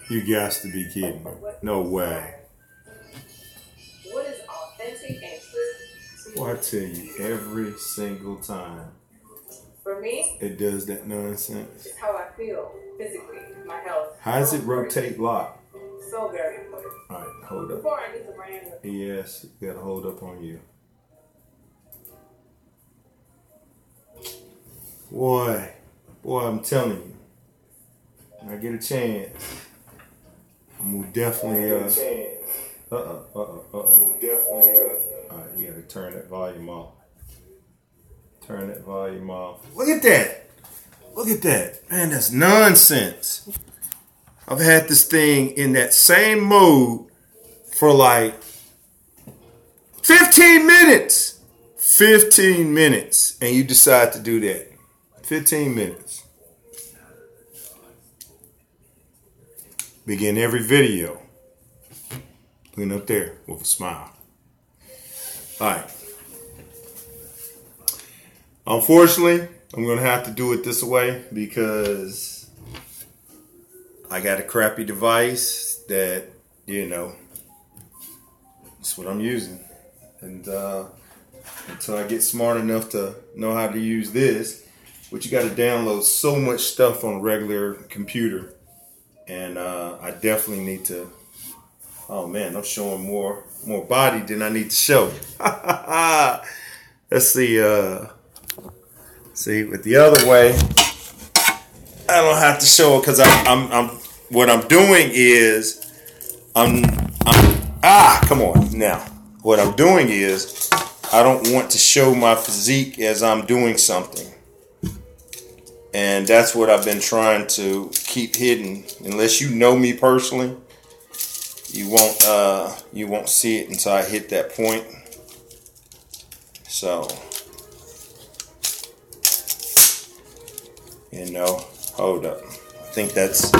You got to be kidding me. No way. What is authentic and true? Well, I tell you, every single time For me, it does that nonsense. it's how I feel physically, my health. How does it rotate lock? So very important. All right, hold up. Before I get the brand. Yes, you gotta hold up on you. Boy, I'm telling you, when I get a chance, I'm gonna definitely, All right, you gotta turn that volume off. Turn that volume off. Look at that. Look at that. Man, that's nonsense. I've had this thing in that same mode for like 15 minutes. 15 minutes. And you decide to do that. 15 minutes. Begin every video. Looking up there with a smile. All right. Unfortunately, I'm going to have to do it this way because I got a crappy device that, that's what I'm using. And until I get smart enough to know how to use this, but you got to download so much stuff on a regular computer. And I definitely need to, oh man, I'm showing more body than I need to show. Let's see, with the other way, I don't have to show it because I'm what I'm doing is come on now. What I'm doing is I don't want to show my physique as I'm doing something. And that's what I've been trying to keep hidden. Unless you know me personally, you won't see it until I hit that point. So, hold up. I think that's,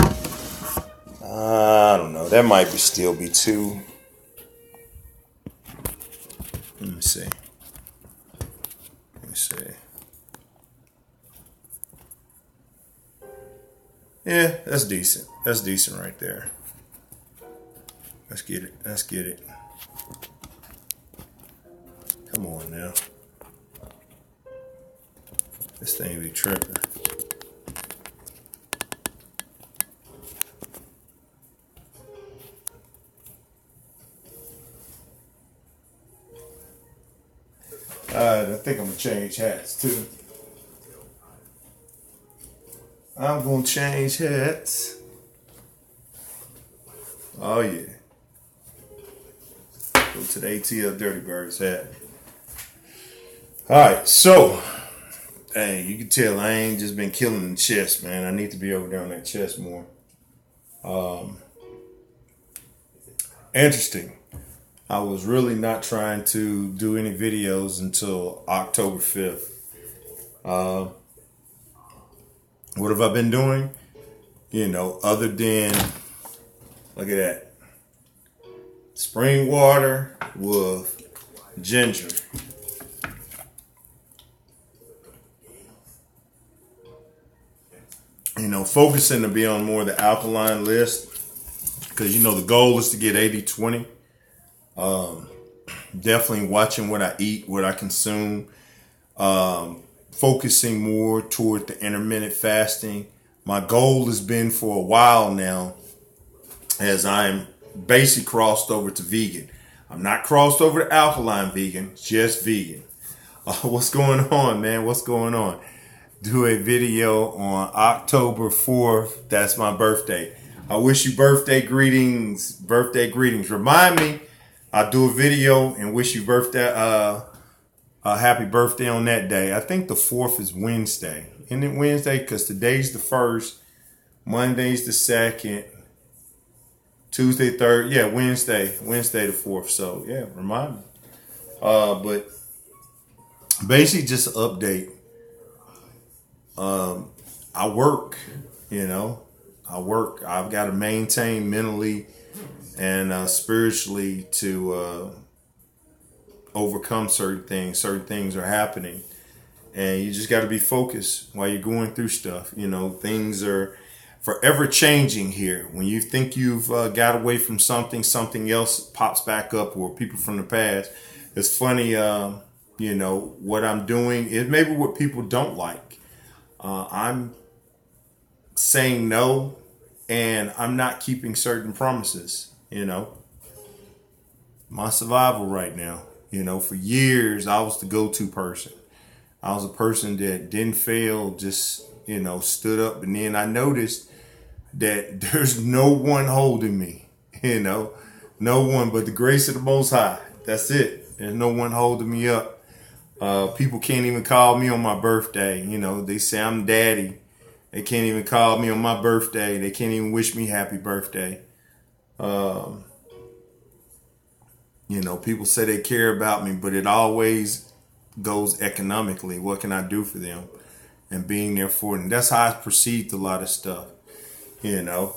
I don't know. That might still be too. Let me see. Yeah, that's decent. That's decent right there. Let's get it. Come on now. This thing be tripping. I think I'm gonna change hats too. I'm gonna change hats. Oh yeah. Go to the ATL Dirty Birds hat. Alright, so hey, you can tell I ain't just been killing the chest, man. I need to be over there on that chest more. Interesting. I was really not trying to do any videos until October 5th. What have I been doing? Other than, look at that. Spring water with ginger. Focusing to be on more of the alkaline list. Because, the goal is to get 80-20. Definitely watching what I eat, what I consume. Focusing more toward the intermittent fasting. My goal has been for a while now, as I'm basically crossed over to vegan. I'm not crossed over to alkaline vegan, just vegan. What's going on, man? What's going on? Do a video on October 4th. That's my birthday. I wish you birthday greetings. Birthday greetings. Remind me, I'll do a video and wish you birthday, happy birthday on that day. I think the 4th is Wednesday. Isn't it Wednesday? Because today's the 1st, Monday's the 2nd, Tuesday 3rd. Yeah, Wednesday the 4th. So yeah, remind me. But basically just an update. I work, I work. I've got to maintain mentally and spiritually to overcome certain things. Certain things are happening, and you just got to be focused while you're going through stuff. Things are forever changing here. When you think you've got away from something, something else pops back up, or people from the past. It's funny, you know, what I'm doing is maybe what people don't like. I'm saying no, and I'm not keeping certain promises, you know. My survival right now, you know, for years, I was the go-to person. I was a person that didn't fail, just, you know, stood up. And then I noticed that there's no one holding me, you know, no one but the grace of the Most High. That's it. There's no one holding me up. People can't even call me on my birthday. You know, they say I'm daddy. They can't even call me on my birthday. They can't even wish me happy birthday. You know, people say they care about me, but it always goes economically. What can I do for them? And being there for them. That's how I perceived a lot of stuff. You know.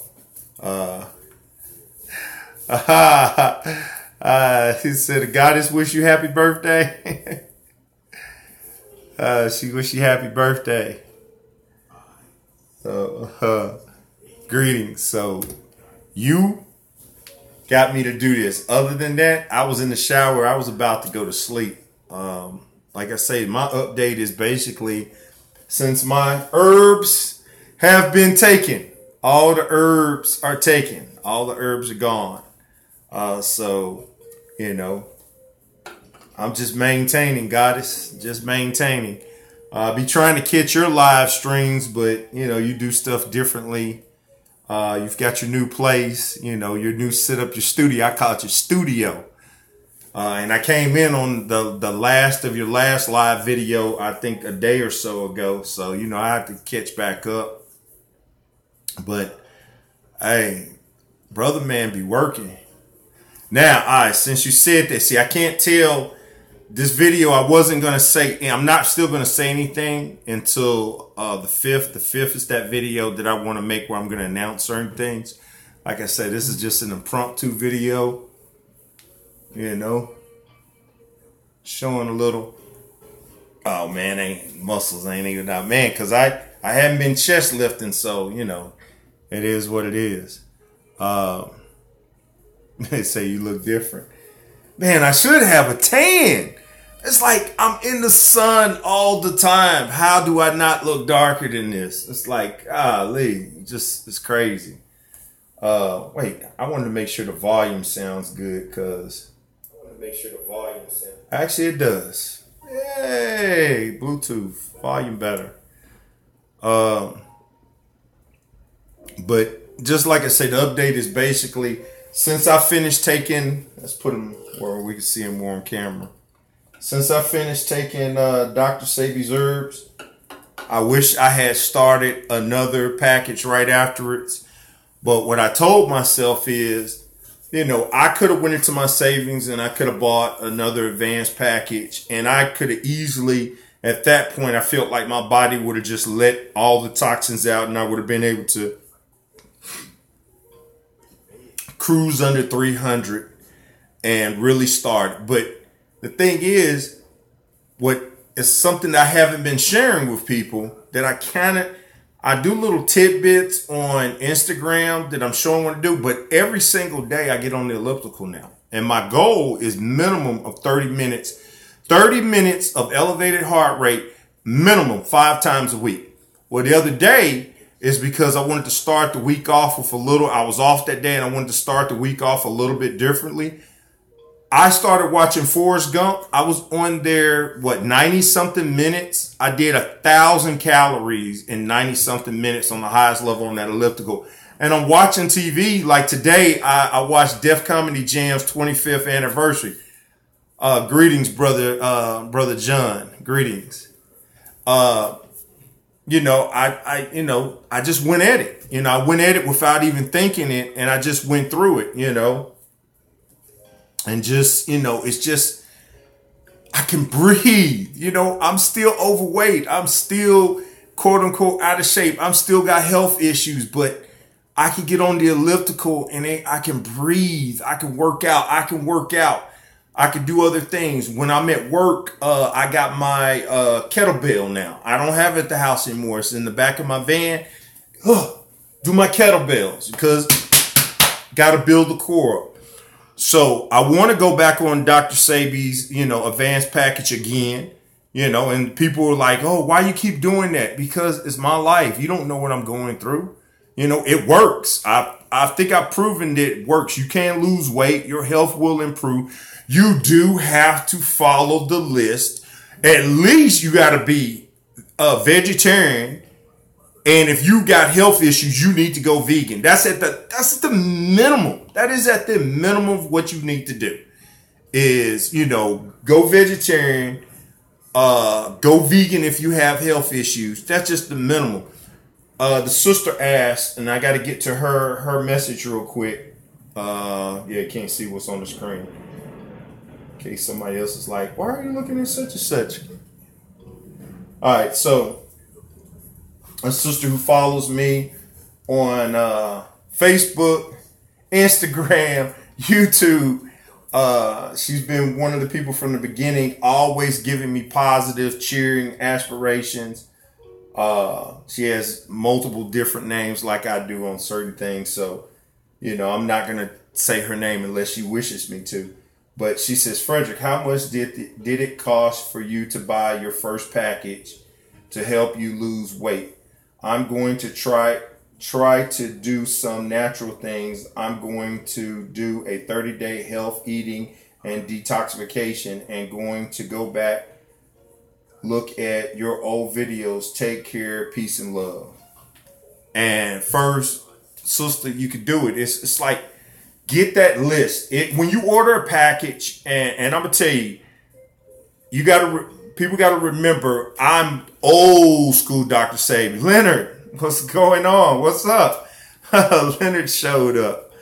He said, the goddess wish you happy birthday. She wish you happy birthday. So, greetings. So, you got me to do this. Other than that, I was in the shower. I was about to go to sleep. Like I say, my update is basically, since my herbs have been taken, all the herbs are taken. All the herbs are gone. So, you know, I'm just maintaining, goddess, just maintaining. Be trying to catch your live streams, but, you know, you do stuff differently. You've got your new place, you know, your new setup, your studio. I call it your studio. And I came in on the last of your last live video, I think a day or so ago. So, you know, I have to catch back up. But, hey, brother man be working. Now, all right, since you said that, see, I can't tell this video. I wasn't going to say, and I'm not still going to say anything until the 5th. The 5th is that video that I want to make where I'm going to announce certain things. Like I said, this is just an impromptu video, you know, showing a little, oh man, muscles ain't even out, man, because I haven't been chest lifting, so, you know, it is what it is. They say you look different. Man, I should have a tan. It's like I'm in the sun all the time. How do I not look darker than this? It's like, golly, just, it's crazy. Wait, I wanted to make sure the volume sounds good, because actually it does. Yay, Bluetooth, volume better. But just like I say, the update is basically, since I finished taking, let's put him where we can see him more on camera. Since I finished taking Dr. Sebi's herbs, I wish I had started another package right afterwards. But what I told myself is, you know, I could have went into my savings and I could have bought another advanced package. And I could have easily, at that point, I felt like my body would have just let all the toxins out and I would have been able to cruise under 300 and really start. But the thing is, what is something that I haven't been sharing with people, that I do little tidbits on Instagram that I'm showing what to do, but every single day I get on the elliptical now. And my goal is minimum of 30 minutes. 30 minutes of elevated heart rate, minimum 5 times a week. Well, the other day is because I wanted to start the week off with I was off that day and I wanted to start the week off a little bit differently. I started watching Forrest Gump. I was on there, 90 something minutes. I did 1,000 calories in 90 something minutes on the highest level on that elliptical. And I'm watching TV. Like today, I watched Def Comedy Jam's 25th anniversary. Greetings, brother John. Greetings. You know, I just went at it. You know, I went at it without even thinking it. And I just went through it, you know. And just, you know, it's just, I can breathe. You know, I'm still overweight. I'm still, quote unquote, out of shape. I'm still got health issues, but I can get on the elliptical and I can breathe. I can work out. I can do other things. When I'm at work, I got my kettlebell now. I don't have it at the house anymore. It's in the back of my van. do my kettlebells because got to build the core up. So I want to go back on Dr. Sebi's, advanced package again, and people are like, oh, why you keep doing that? Because it's my life. You don't know what I'm going through. It works. I think I've proven that it works. You can lose weight. Your health will improve. You do have to follow the list. At least you got to be a vegetarian. And if you got health issues, you need to go vegan. That's at the minimum. That is at the minimum of what you need to do is, go vegetarian, go vegan if you have health issues. That's just the minimum. The sister asked, and I got to get to her message real quick. Can't see what's on the screen. In case somebody else is like, why are you looking at such and such? All right, so a sister who follows me on Facebook, Instagram, YouTube. She's been one of the people from the beginning, always giving me positive, cheering aspirations. She has multiple different names like I do on certain things. So, I'm not going to say her name unless she wishes me to. But she says, Frederick, how much did it cost for you to buy your first package to help you lose weight? I'm going to try to do some natural things. I'm going to do a 30-day health eating and detoxification and going to go back, look at your old videos. Take care, peace and love. And first, sister, you can do it. It's like, get that list. When you order a package, and I'm gonna tell you, people gotta remember, I'm old school Dr. Sebi. Leonard, what's going on? What's up? Leonard showed up.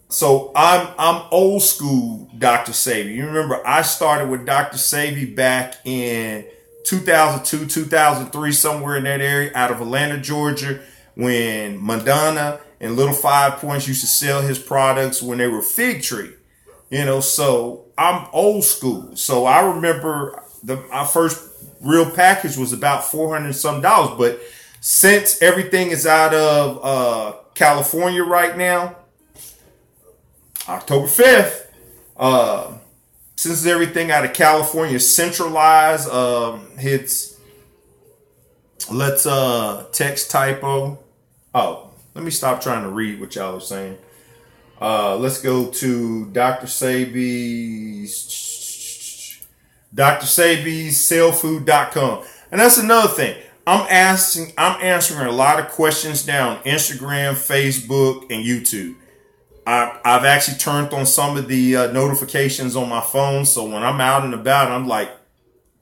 So I'm old school Dr. Sebi. You remember I started with Dr. Sebi back in 2002, 2003, somewhere in that area, out of Atlanta, Georgia, when Madonna and Little 5 Points used to sell his products when they were Fig Tree. So I'm old school. So I remember our first real package was about $400 some. But since everything is out of California right now, October 5th, since everything out of California is centralized, let's text typo. Oh, let me stop trying to read what y'all are saying. Let's go to Dr. Sebi's sellfood.com. And that's another thing. I'm answering a lot of questions now on Instagram, Facebook, and YouTube. I've actually turned on some of the notifications on my phone. So when I'm out and about, I'm like,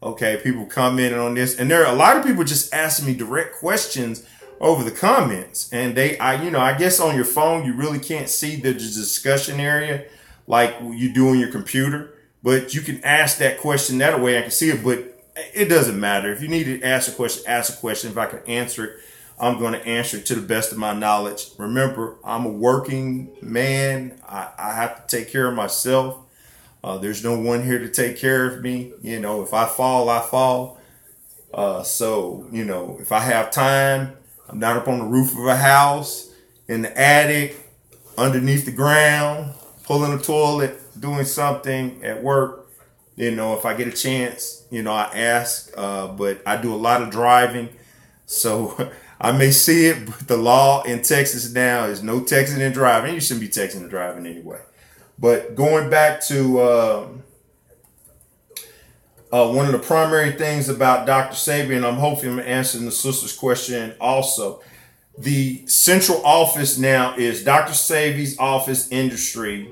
okay, people commenting on this. And there are a lot of people just asking me direct questions over the comments. And I guess on your phone, you really can't see the discussion area like you do on your computer. But you can ask that question that way. I can see it, but it doesn't matter. If you need to ask a question, ask a question. If I can answer it, I'm going to answer it to the best of my knowledge. Remember, I'm a working man. I have to take care of myself. There's no one here to take care of me. If I fall, I fall. So, if I have time, I'm not up on the roof of a house, in the attic, underneath the ground, pulling a toilet, doing something at work. If I get a chance, I ask, but I do a lot of driving. So I may see it, but the law in Texas now is no texting and driving. You shouldn't be texting and driving anyway. But going back to one of the primary things about Dr. Sebi, and I'm hoping I'm answering the sister's question also. The central office now is Dr. Sebi's office industry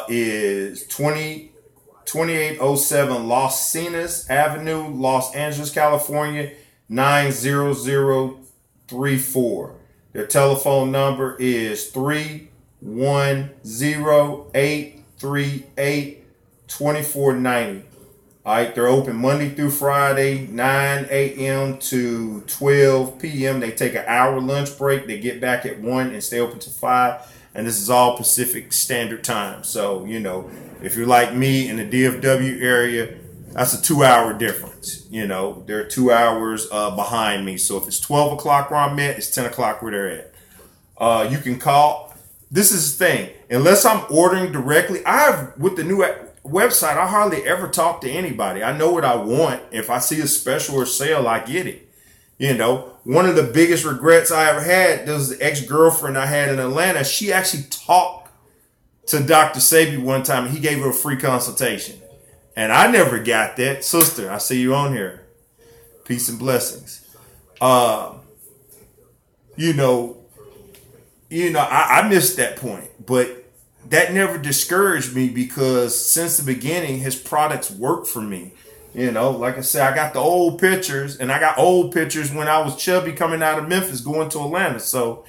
is 2807 Los Cenas Avenue, Los Angeles, California, 90034. Their telephone number is 310-838-2490. All right, they're open Monday through Friday, 9 a.m. to 12 p.m. They take an hour lunch break. They get back at 1 and stay open to 5. And this is all Pacific Standard Time. So, if you're like me in the DFW area, That's a 2-hour difference. You know, they're 2 hours behind me. So if it's 12 o'clock where I'm at, it's 10 o'clock where they're at. You can call. This is the thing. Unless I'm ordering directly, with the new website, I hardly ever talk to anybody. I know what I want. If I see a special or sale, I get it. You know, one of the biggest regrets I ever had, there was the ex-girlfriend I had in Atlanta. She actually talked to Dr. Sebi one time, and he gave her a free consultation. And I never got that. Sister, I see you on here. Peace and blessings. You know, I missed that point, but that never discouraged me because since the beginning, his products worked for me. You know, like I said, I got the old pictures, and I got old pictures when I was chubby coming out of Memphis going to Atlanta. So,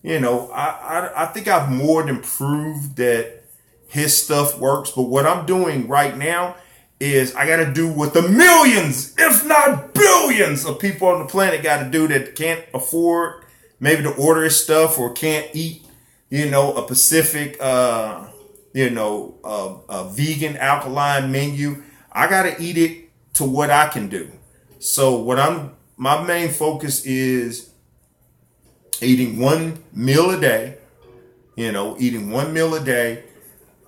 you know, I think I've more than proved that his stuff works. But what I'm doing right now is I got to do what the millions, if not billions of people on the planet got to do that can't afford maybe to order his stuff or can't eat, you know, a Pacific, a vegan alkaline menu. I got to eat it to what I can do. So my main focus is eating one meal a day, eating one meal a day.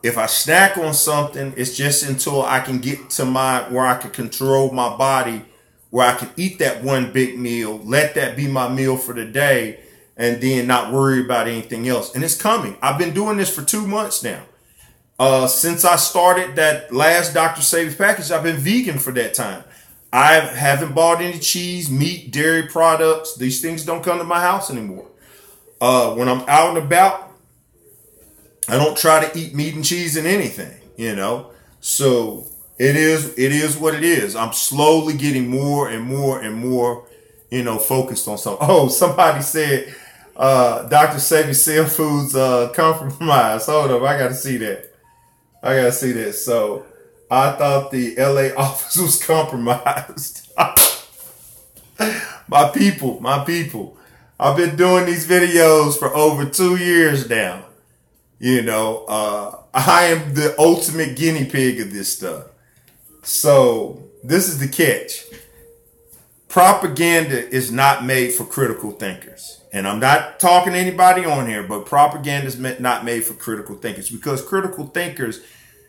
If I snack on something, it's just until I can get to where I can control my body, where I can eat that one big meal, let that be my meal for the day, and then not worry about anything else. And it's coming. I've been doing this for 2 months now. Since I started that last Dr. Sebi package, I've been vegan for that time. I haven't bought any cheese, meat, dairy products. These things don't come to my house anymore. When I'm out and about, I don't try to eat meat and cheese in anything, So it is what it is. I'm slowly getting more and more and more, focused on something. Oh, somebody said, Dr. Sebi Cell Foods compromised. Hold up, I gotta see that. So I thought the LA office was compromised. My people. I've been doing these videos for over 2 years now. I am the ultimate guinea pig of this stuff. So this is the catch. Propaganda is not made for critical thinkers. And I'm not talking to anybody on here, but propaganda is not made for critical thinkers, because critical thinkers,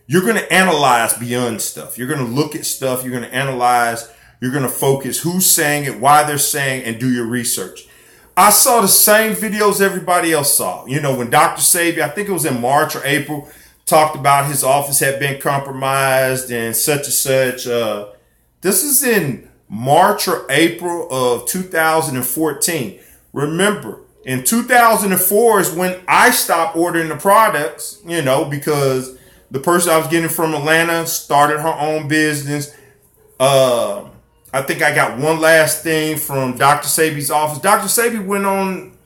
you're going to analyze beyond stuff. You're going to look at stuff. You're going to analyze. You're going to focus who's saying it, why they're saying, and do your research. I saw the same videos everybody else saw. When Dr. Sebi, I think it was in March or April, talked about his office had been compromised and such and such. This is in March or April of 2014. Remember, in 2004 is when I stopped ordering the products, because the person I was getting from Atlanta started her own business. I think I got one last thing from Dr. Sebi's office. Dr. Sebi went on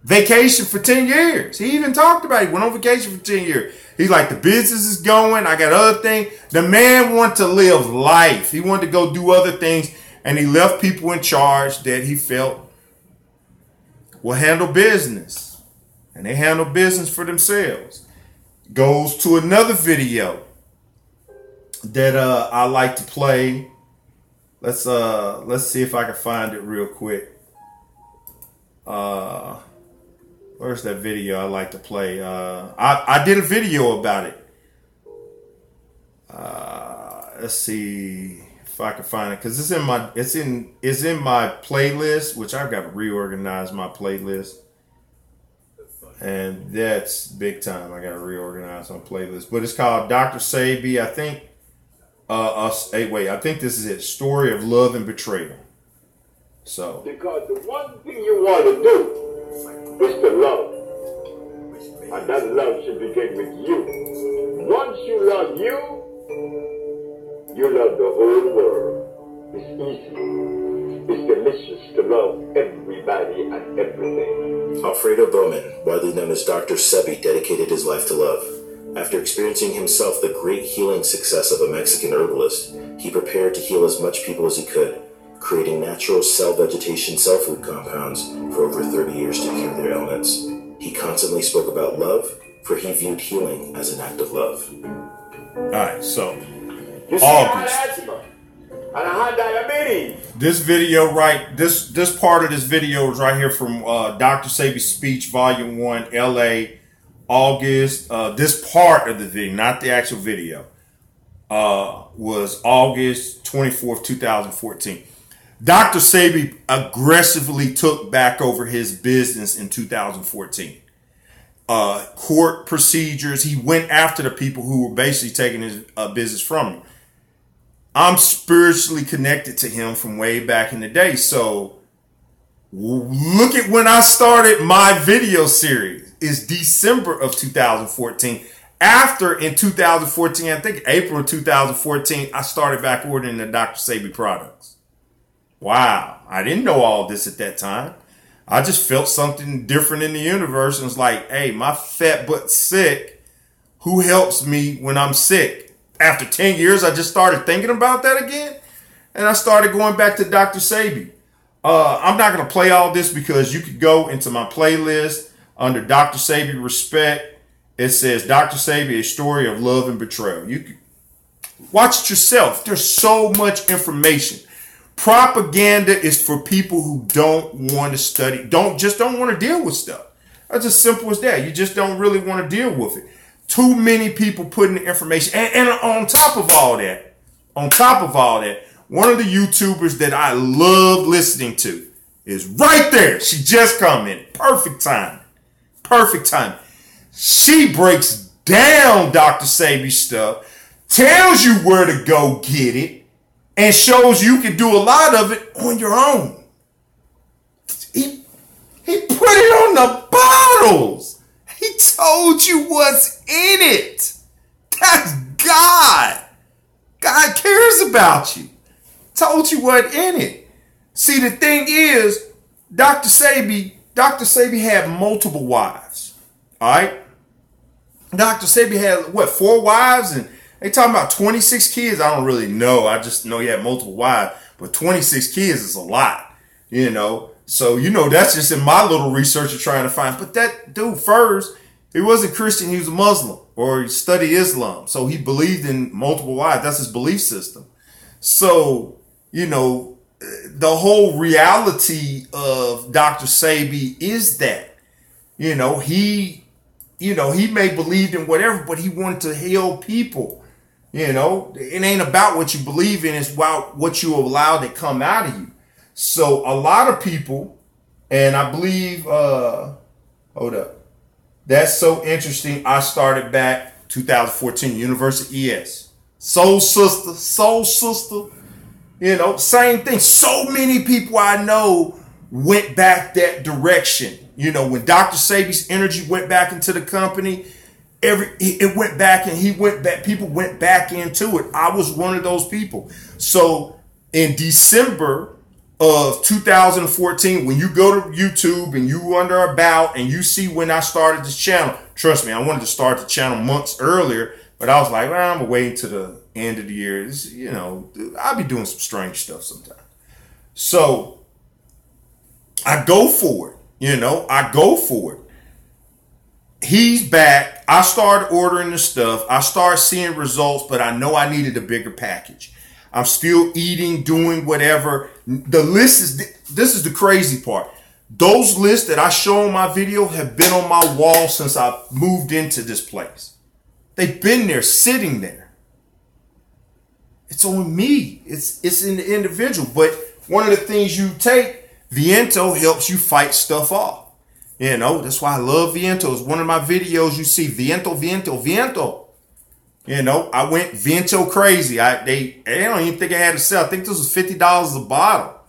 vacation for 10 years. He even talked about it. He went on vacation for 10 years. He's like, the business is going. I got other things. The man wanted to live life. He wanted to go do other things. And he left people in charge that he felt will handle business. And they handle business for themselves. Goes to another video that I like to play. Let's see if I can find it real quick. Where's that video I like to play? I did a video about it. Let's see if I can find it, because it's in my playlist, which I've got to reorganize my playlist. And that's big time. I got to reorganize my playlist. But it's called Dr. Sebi, I think. I think this is it. Story of Love and Betrayal. So. Because the one thing you want to do is to love. And that love should begin with you. Once you love you love the whole world. It's easy. It's delicious to love everybody and everything. Alfredo Bowman, widely known as Dr. Sebi, dedicated his life to love. After experiencing himself the great healing success of a Mexican herbalist, he prepared to heal as much people as he could, creating natural cell vegetation cell food compounds for over 30 years to cure their ailments. He constantly spoke about love, for he viewed healing as an act of love. All right, so you see, August. and I had diabetes. This video, right? This part of this video is right here from Dr. Sebi's speech, Volume 1, LA, August. This part of the video, not the actual video, was August 24th, 2014. Dr. Sebi aggressively took back over his business in 2014. Court procedures. He went after the people who were basically taking his business from him. I'm spiritually connected to him from way back in the day. So look at when I started my video series. It's December of 2014. After, in 2014, I think April of 2014, I started back ordering the Dr. Sebi products. Wow. I didn't know all this at that time. I just felt something different in the universe and was like, hey, my fat butt's sick. Who helps me when I'm sick? After 10 years, I just started thinking about that again. And I started going back to Dr. Sebi. I'm not going to play all this because you could go into my playlist under Dr. Sebi Respect. It says Dr. Sebi, a story of love and betrayal. You can watch it yourself. There's so much information. Propaganda is for people who don't want to study, don't want to deal with stuff. That's as simple as that. You just don't really want to deal with it. Too many people putting the information. And on top of all that, one of the YouTubers that I love listening to is right there. She just commented. Perfect time. Perfect time. She breaks down Dr. Sebi's stuff, tells you where to go get it, and shows you can do a lot of it on your own. He put it on the bottles. He told you what's in it. That's God. God cares about you. Told you what in it. See, the thing is, Dr. Sebi had multiple wives. All right? Dr. Sebi had, 4 wives? And they talking about 26 kids. I don't really know. I just know he had multiple wives. But 26 kids is a lot, So, that's just in my little research of trying to find. But that dude first, he wasn't Christian. He was a Muslim, or he studied Islam. So he believed in multiple wives. That's his belief system. So, the whole reality of Dr. Sebi is that, he may believe in whatever, but he wanted to heal people. It ain't about what you believe in. It's about what you allow to come out of you. So a lot of people, and I believe, hold up. That's so interesting. I started back 2014, University ES. Soul sister. Same thing. So many people I know went back that direction. When Dr. Sebi's energy went back into the company, it went back and he went back. People went back into it. I was one of those people. So in December of 2014, when you go to YouTube and you under About and you see when I started this channel, trust me, I wanted to start the channel months earlier, but I was like, I'm going to wait until the end of the year. I'll be doing some strange stuff sometimes. So I go for it. I go for it. He's back. I started ordering the stuff. I started seeing results, but I know I needed a bigger package. I'm still eating, doing whatever. The list this is the crazy part. Those lists that I show on my video have been on my wall since I moved into this place. They've been there, sitting there. It's on me. It's in the individual. But one of the things you take, Viento helps you fight stuff off. That's why I love Viento. It's one of my videos you see, Viento. I went Viento crazy. They don't even think I had to sell. I think this was $50 a bottle.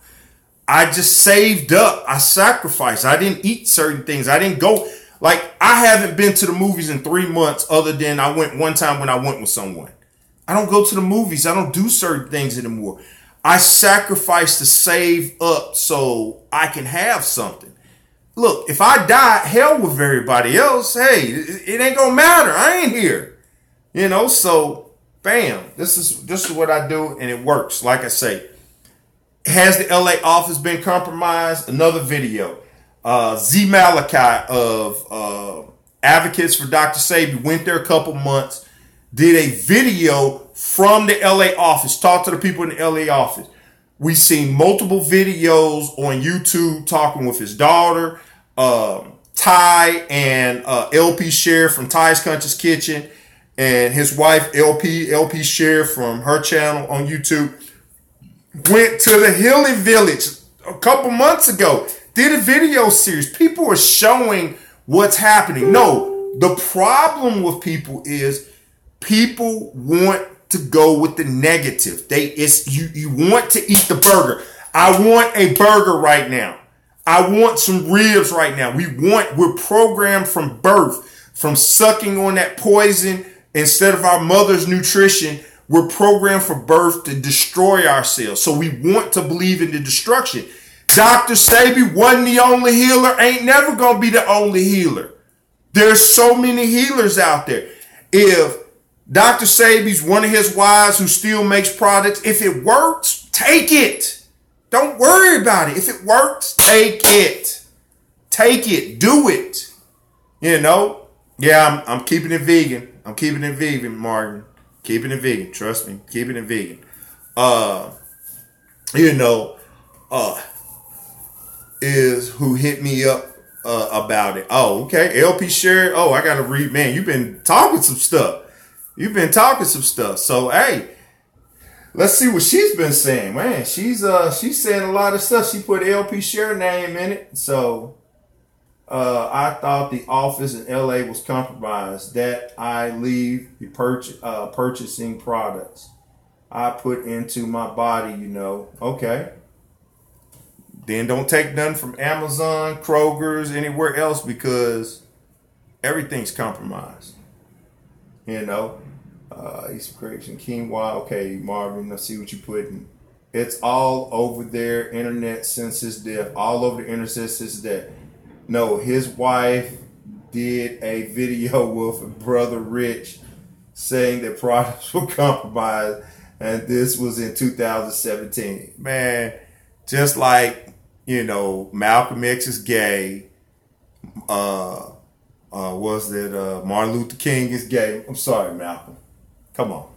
I just saved up. I sacrificed. I didn't eat certain things. I didn't go. I haven't been to the movies in 3 months other than I went one time when I went with someone. I don't go to the movies. I don't do certain things anymore. I sacrifice to save up so I can have something. Look, if I die, hell with everybody else. Hey, it ain't gonna matter. I ain't here. So bam, this is what I do, and it works. Like I say, has the LA office been compromised? Another video. Z Malachi of Advocates for Dr. Sebi went there a couple months. did a video from the LA office, talk to the people in the LA office. We've seen multiple videos on YouTube talking with his daughter, Ty, and LP Share from Ty's Conscious Kitchen, and his wife, LP Share from her channel on YouTube. Went to the Healing Village a couple months ago, did a video series. People are showing what's happening. No, the problem with people is people want to go with the negative. You want to eat the burger. I want a burger right now. I want some ribs right now. We're programmed from birth, from sucking on that poison instead of our mother's nutrition. We're programmed from birth to destroy ourselves. So we want to believe in the destruction. Dr. Sebi wasn't the only healer, ain't never going to be the only healer. There's so many healers out there. If Dr. Sebi's one of his wives who still makes products, if it works, take it. Don't worry about it. If it works, take it. Take it. Do it. You know? Yeah, I'm keeping it vegan. I'm keeping it vegan, Martin. Keeping it vegan. Trust me. Keeping it vegan. Is who hit me up about it. Oh, okay. LP Share. Oh, I got to read. Man, you've been talking some stuff. So, hey, let's see what she's been saying. Man, she's saying a lot of stuff. She put LP Share name in it. So, I thought the office in LA was compromised. That I leave purchasing products I put into my body, Okay. Then don't take none from Amazon, Kroger's, anywhere else, because everything's compromised. East Creation, quinoa. Okay, Marvin, I see what you put in. It's all over their internet since his death. All over the internet since his death. No, his wife did a video with Brother Rich saying that products were compromised, and this was in 2017. Man, just like, Malcolm X is gay. Martin Luther King is gay. I'm sorry, Malcolm. Come on.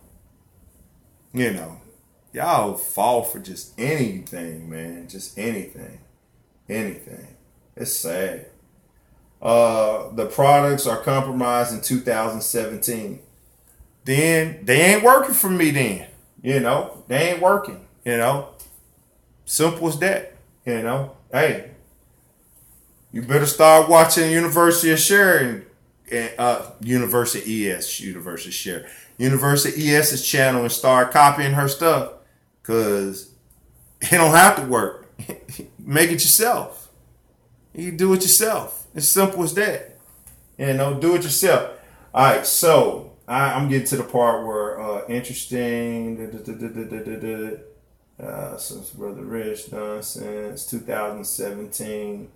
Y'all fall for just anything, man. Just anything. Anything. It's sad. The products are compromised in 2017. Then they ain't working for me then. They ain't working. Simple as that. Hey, you better start watching University of Share and University ES's channel and start copying her stuff, because it don't have to work. Make it yourself. You do it yourself. It's simple as that. Do it yourself. All right, so I'm getting to the part where interesting. Since Brother Rich nonsense, 2017.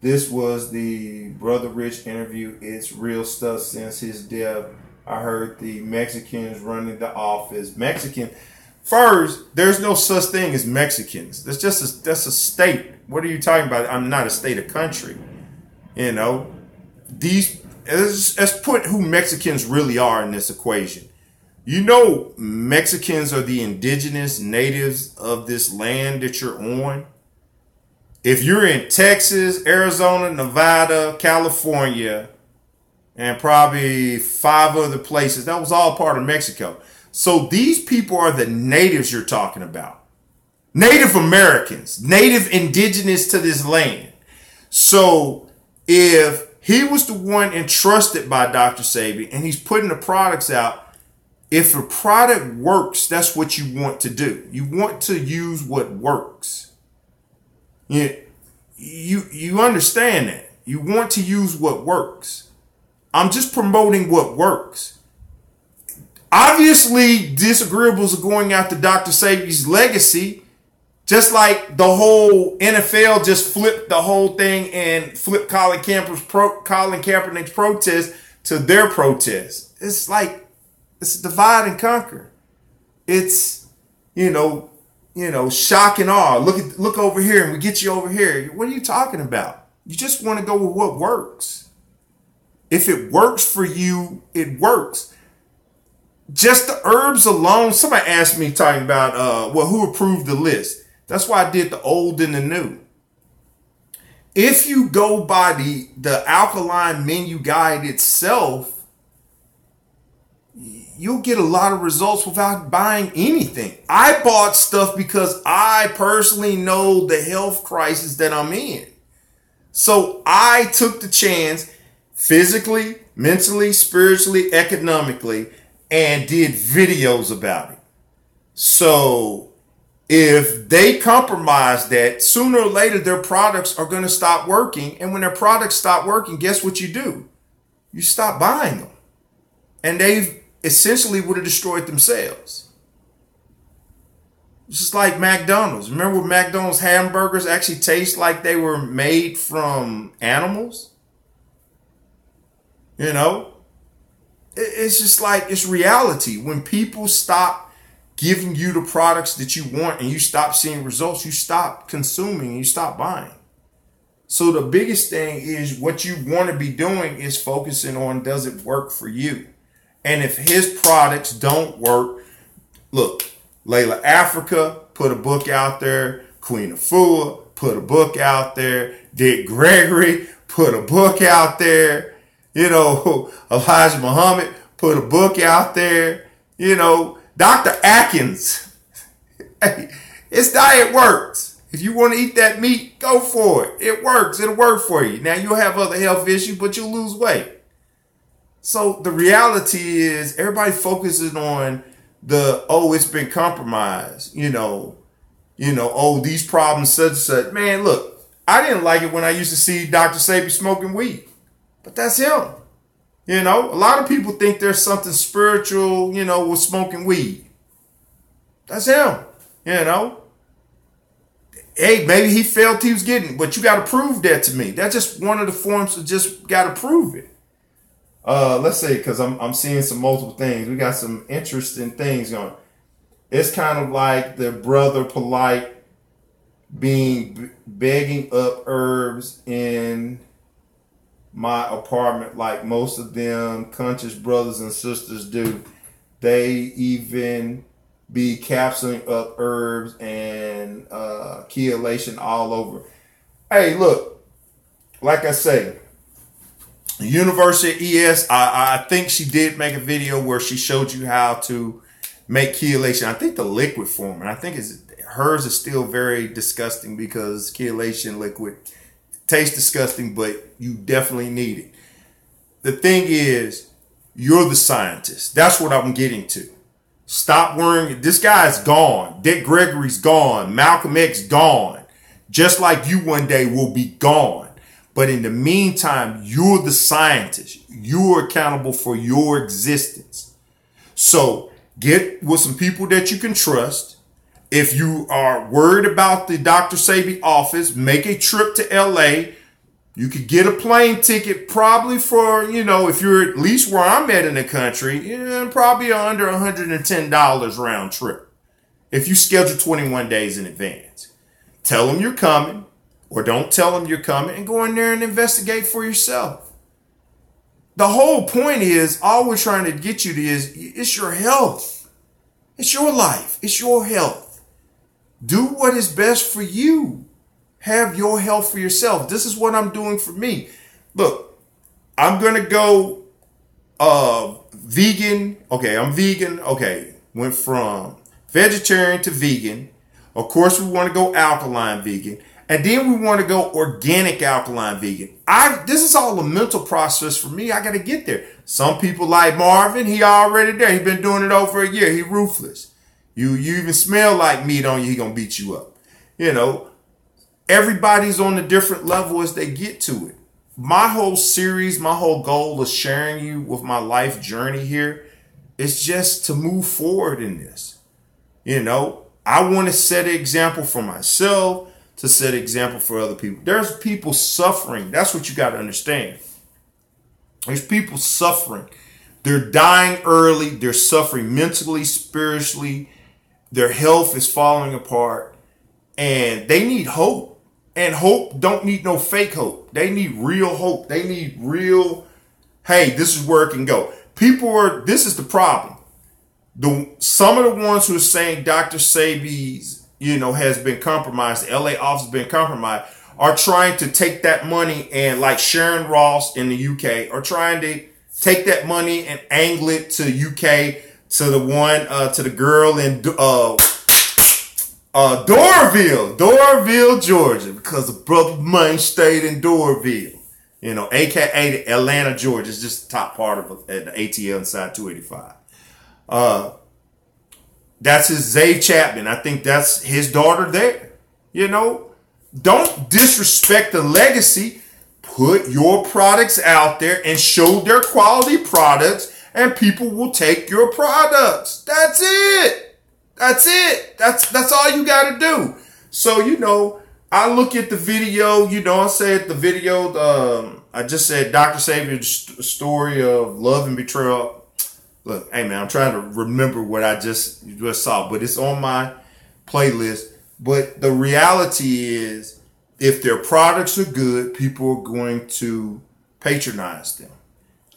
This was the Brother Rich interview. It's real stuff since his death. I heard the Mexicans running the office. First, there's no such thing as Mexicans. That's a state. What are you talking about? I'm not a state, a country. Let's put who Mexicans really are in this equation. Mexicans are the indigenous natives of this land that you're on. If you're in Texas, Arizona, Nevada, California, and probably 5 other places, that was all part of Mexico. So these people are the natives you're talking about. Native Americans, native indigenous to this land. So if he was the one entrusted by Dr. Sebi and he's putting the products out, if a product works, that's what you want to do. You want to use what works. You understand that. You want to use what works. I'm just promoting what works. Obviously, disagreeables are going after Dr. Sebi's legacy, just like the whole NFL just flipped the whole thing and flipped Colin Kaepernick's protest to their protest. It's like, it's divide and conquer. It's, shock and awe. Look over here and we get you over here. What are you talking about? You just want to go with what works. If it works for you, it works. Just the herbs alone. Somebody asked me talking about, who approved the list? That's why I did the old and the new. If you go by the alkaline menu guide itself, you'll get a lot of results without buying anything. I bought stuff because I personally know the health crisis that I'm in. So I took the chance physically, mentally, spiritually, economically, and did videos about it. So if they compromise that, sooner or later their products are going to stop working. And when their products stop working, guess what you do? You stop buying them. And they essentially would have destroyed themselves. It's just like McDonald's. Remember when McDonald's hamburgers actually taste like they were made from animals? You know? It's just like, it's reality. When people stop giving you the products that you want and you stop seeing results, you stop consuming, you stop buying. So the biggest thing is what you want to be doing is focusing on, does it work for you? And if his products don't work, look, Layla Africa put a book out there. Queen Afua put a book out there. Dick Gregory put a book out there. You know, Elijah Muhammad put a book out there. You know, Dr. Atkins. Hey, his diet works. If you want to eat that meat, go for it. It works. It'll work for you. Now, you'll have other health issues, but you'll lose weight. So the reality is everybody focuses on it's been compromised. These problems, such and such. Man, look, I didn't like it when I used to see Dr. Sebi smoking weed. But that's him. A lot of people think there's something spiritual, with smoking weed. That's him, Hey, maybe he felt he was getting, but you got to prove that to me. That's just one of the forms of just got to prove it. Let's say, because I'm seeing some multiple things. We got some interesting things going. It's kind of like the brother Polite begging up herbs in my apartment, like most of them conscious brothers and sisters do. They even be capsuling up herbs and chelation all over. Hey, look, like I say, University of ES, I think she did make a video where she showed you how to make chelation. I think the liquid form, and I think hers is still very disgusting because chelation liquid tastes disgusting, but you definitely need it. The thing is, you're the scientist. That's what I'm getting to. Stop worrying. This guy's gone. Dick Gregory's gone. Malcolm X gone. Just like you one day will be gone. But in the meantime, you're the scientist. You're accountable for your existence. So get with some people that you can trust. If you are worried about the Dr. Sebi office, make a trip to LA. You could get a plane ticket probably for, if you're at least where I'm at in the country, probably under $110 round trip. If you schedule 21 days in advance, tell them you're coming. Or don't tell them you're coming and go in there and investigate for yourself. The whole point is, all we're trying to get you to is, it's your health. It's your life. It's your health. Do what is best for you. Have your health for yourself. This is what I'm doing for me. Look, I'm going to go vegan. Okay, I'm vegan. Okay, went from vegetarian to vegan. Of course, we want to go alkaline vegan. And then we want to go organic alkaline vegan. This is all a mental process for me. I got to get there. Some people like Marvin, he already there. He been doing it over a year. He ruthless. You even smell like meat on you, he going to beat you up. Everybody's on a different level as they get to it. My whole series, my whole goal of sharing you with my life journey here is just to move forward in this. I want to set an example for myself, to set an example for other people. There's people suffering. That's what you got to understand. There's people suffering. They're dying early. They're suffering mentally, spiritually. Their health is falling apart. And they need hope. And hope don't need no fake hope. They need real hope. They need real hey, this is where it can go. This is the problem. Some of the ones who are saying Dr. Sebi's, has been compromised, the LA office has been compromised, are trying to take that money and, like Sharon Ross in the UK, are trying to take that money and angle it to UK, to the girl in Doraville, Georgia, because the brother mine stayed in Doraville, aka the Atlanta, Georgia. It's just the top part of the ATL inside 285. That's his Zay Chapman. I think that's his daughter there. Don't disrespect the legacy. Put your products out there and show their quality products, and people will take your products. That's it. That's it. That's all you got to do. So, I look at the video, I said the video, I just said Dr. Sebi's story of love and betrayal. Look, hey man, I'm trying to remember what I just saw, but it's on my playlist. But the reality is, if their products are good, people are going to patronize them.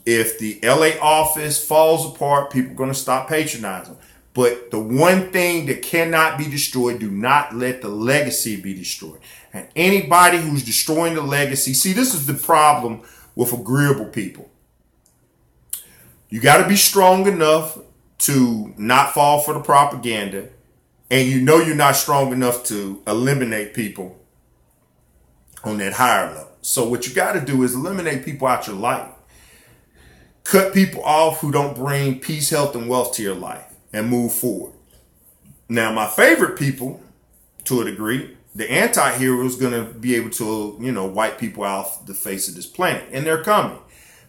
If the LA office falls apart, people are going to stop patronizing. But the one thing that cannot be destroyed, do not let the legacy be destroyed. And anybody who's destroying the legacy, see, this is the problem with agreeable people. You got to be strong enough to not fall for the propaganda. And you're not strong enough to eliminate people on that higher level. So what you got to do is eliminate people out your life. Cut people off who don't bring peace, health, and wealth to your life, and move forward. Now, my favorite people, to a degree, the anti-hero is going to be able to, wipe people off the face of this planet. And they're coming,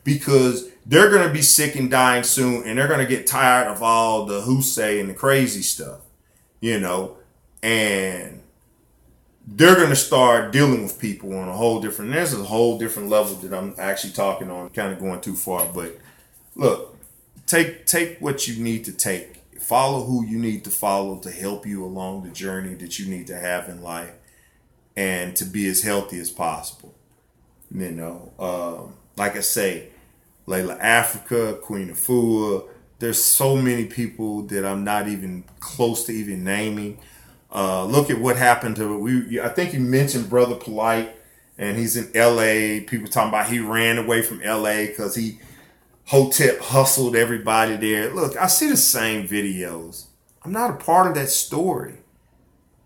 because they're going to be sick and dying soon, and they're going to get tired of all the who-say and the crazy stuff, and they're going to start dealing with people on a whole different, there's a whole different level that I'm actually talking on, kind of going too far. But look, take what you need to take. Follow who you need to follow to help you along the journey that you need to have in life, and to be as healthy as possible. Like I say, Layla Africa, Queen Afua, there's so many people that I'm not even close to even naming. Look at what happened to, I think you mentioned Brother Polite, and he's in LA. People talking about he ran away from LA because he Hotep hustled everybody there. Look, I see the same videos. I'm not a part of that story.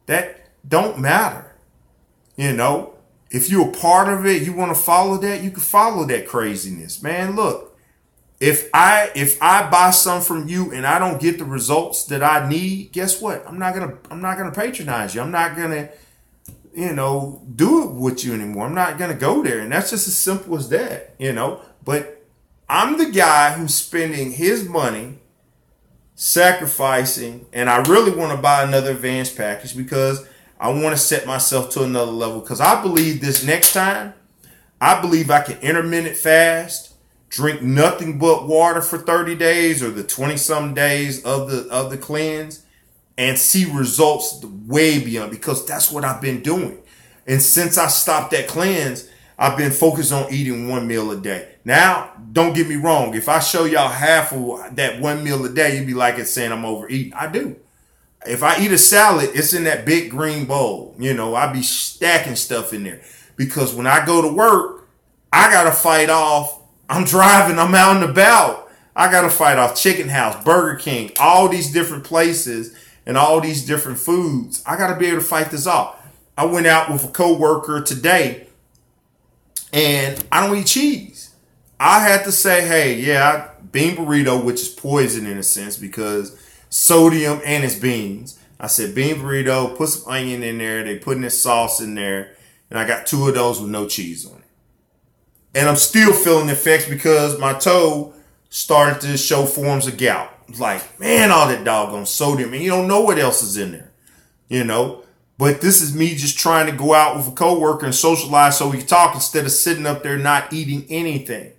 That don't matter. If you're a part of it, you want to follow that, you can follow that craziness. Man, look, if I buy some from you and I don't get the results that I need, guess what? I'm not gonna patronize you. I'm not gonna, do it with you anymore. I'm not gonna go there. And that's just as simple as that, But I'm the guy who's spending his money, sacrificing, and I really want to buy another advanced package because I want to set myself to another level, because I believe this next time, I believe I can intermittent fast, drink nothing but water for 30 days or the 20-some days of the cleanse, and see results way beyond, because that's what I've been doing. And since I stopped that cleanse, I've been focused on eating one meal a day. Now, don't get me wrong. If I show y'all half of that one meal a day, you'd be like it's saying I'm overeating. I do. If I eat a salad, it's in that big green bowl. I be stacking stuff in there, because when I go to work, I got to fight off. I'm driving. I'm out and about. I got to fight off Chicken House, Burger King, all these different places and all these different foods. I got to be able to fight this off. I went out with a coworker today, and I don't eat cheese. I had to say, hey, yeah, bean burrito, which is poison in a sense because sodium and it's beans. I said bean burrito, put some onion in there. They putting this sauce in there. And I got 2 of those with no cheese on it. And I'm still feeling the effects because my toe started to show forms of gout. It's like, man, all that doggone sodium. And you don't know what else is in there, But this is me just trying to go out with a coworker and socialize so we can talk instead of sitting up there not eating anything.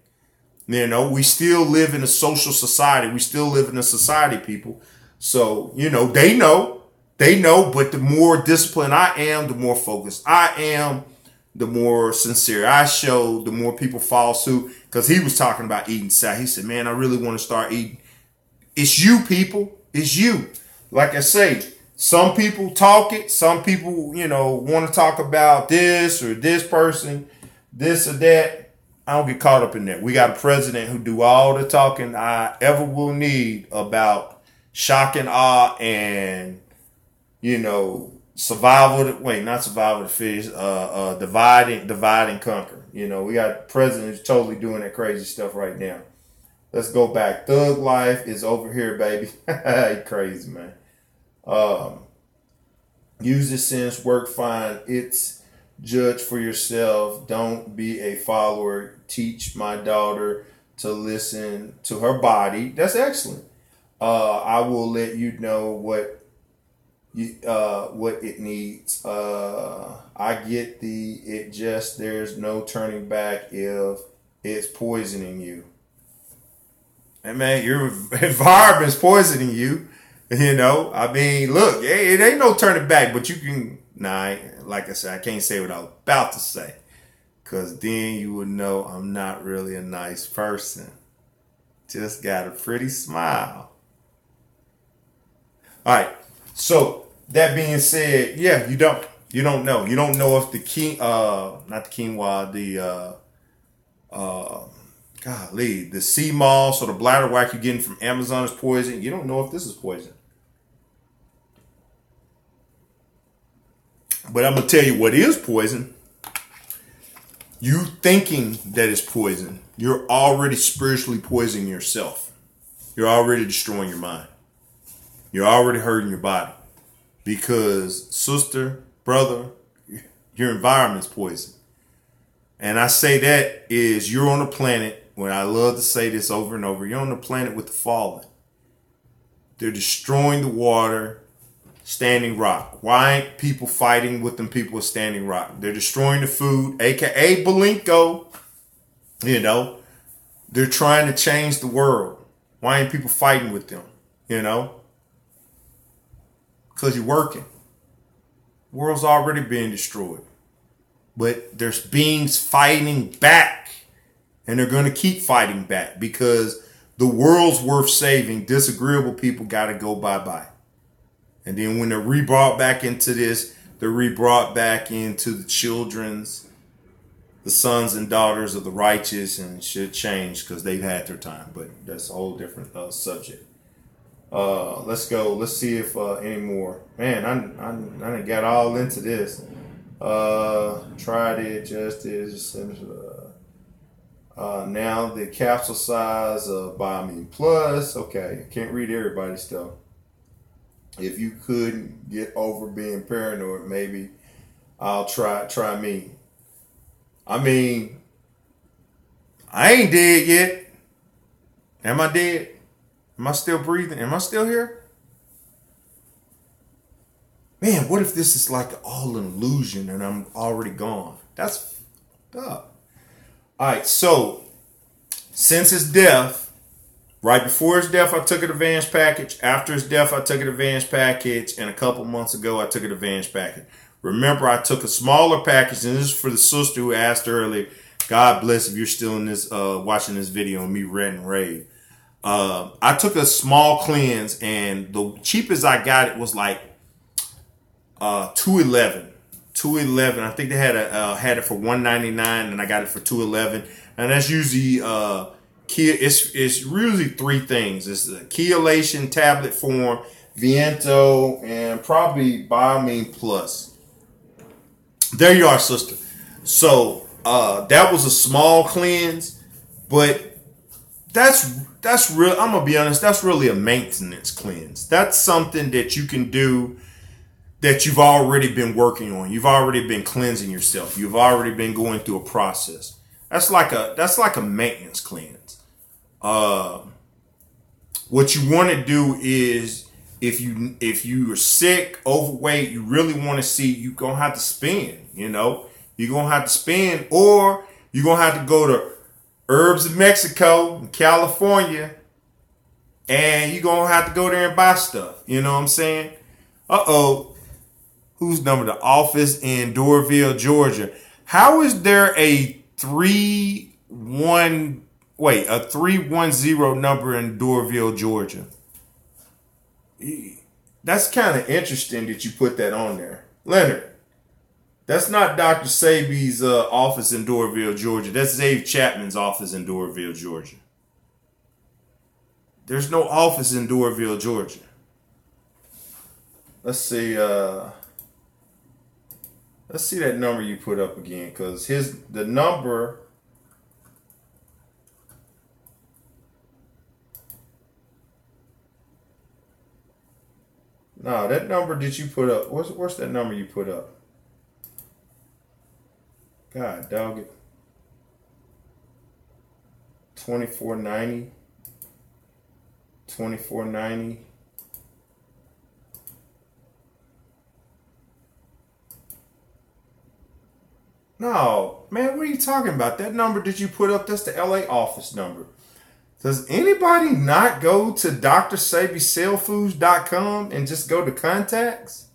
We still live in a social society. We still live in a society, people. So, they know, but the more disciplined I am, the more focused I am, the more sincere I show, the more people follow suit. Because he was talking about eating salad. He said, man, I really want to start eating. It's you, people. It's you. Like I say, some people talk it. Some people, you know, want to talk about this or this person, this or that. I don't get caught up in that. We got a president who do all the talking I ever will need about shock and awe and, you know, not survival of the fish, divide and conquer. You know, we got presidents totally doing that crazy stuff right now. Let's go back. Thug life is over here, baby. Crazy, man. Use the sense, work fine. It's judge for yourself. Don't be a follower. Teach my daughter to listen to her body. That's excellent. I will let you know what it needs. I get there's no turning back if it's poisoning you. And man, your environment's poisoning you. You know, I mean, look, it ain't no turning back, but you can, like I said, I can't say what I was about to say. Because then you would know I'm not really a nice person. Just got a pretty smile. All right. So that being said, yeah, you don't know. You don't know if the the sea moss or the bladder whack you're getting from Amazon is poison. You don't know if this is poison. But I'm going to tell you what is poison. You thinking that it's poison, you're already spiritually poisoning yourself. You're already destroying your mind. You're already hurting your body. Because, sister, brother, your environment's poison. And I say that is you're on a planet, when I love to say this over and over, you're on a planet with the fallen. They're destroying the water, Standing Rock. Why ain't people fighting with them people at Standing Rock? They're destroying the food, aka Belinko. You know, they're trying to change the world. Why ain't people fighting with them? You know, because you're working. The world's already being destroyed. But there's beings fighting back. And they're going to keep fighting back because the world's worth saving. Disagreeable people got to go bye-bye. And then when they're re-brought back into this, they're re-brought back into the the sons and daughters of the righteous, and should change because they've had their time. But that's a whole different subject. Let's go. Let's see if any more. Man, I done got all into this. Tried it, justice. Now the capsule size of Biomine Plus. Okay, can't read everybody's stuff. If you couldn't get over being paranoid, maybe I'll try me. I mean, I ain't dead yet. Am I dead? Am I still breathing? Am I still here? Man, what if this is like all an illusion and I'm already gone? That's fucked up. All right, so since his death, right before his death, I took an advance package. After his death, I took an advance package. And a couple months ago, I took an advance package. Remember, I took a smaller package, and this is for the sister who asked earlier. God bless if you're still in this, watching this video and me rant and rave. I took a small cleanse, and the cheapest I got it was like $211. $211. I think they had it for $199, and I got it for $211. And that's usually it's usually three things. It's the Chelation tablet form, Viento, and probably Biomine Plus. There you are, sister. So that was a small cleanse, but that's real. I'm gonna be honest. That's really a maintenance cleanse. That's something that you can do that you've already been working on. You've already been cleansing yourself. You've already been going through a process. That's like a maintenance cleanse. What you want to do is if you are sick, overweight, you really want to see, you're going to have to spend, you know, you're going to have to spend, or you're going to have to go to Herbs of Mexico in California, and you're going to have to go there and buy stuff. You know what I'm saying? Whose number? The office in Doraville, Georgia. How is there a 310 number in Doraville, Georgia? That's kind of interesting that you put that on there. Leonard, that's not Dr. Sebi's office in Doraville, Georgia. That's Dave Chapman's office in Doraville, Georgia. There's no office in Doraville, Georgia. Let's see that number you put up again, because the number. No, that number that you put up. What's that number you put up? God dog it. 2490. 2490. No, man, what are you talking about? That number that you put up, that's the LA office number. Does anybody not go to DrSebiCellFoods.com and just go to contacts?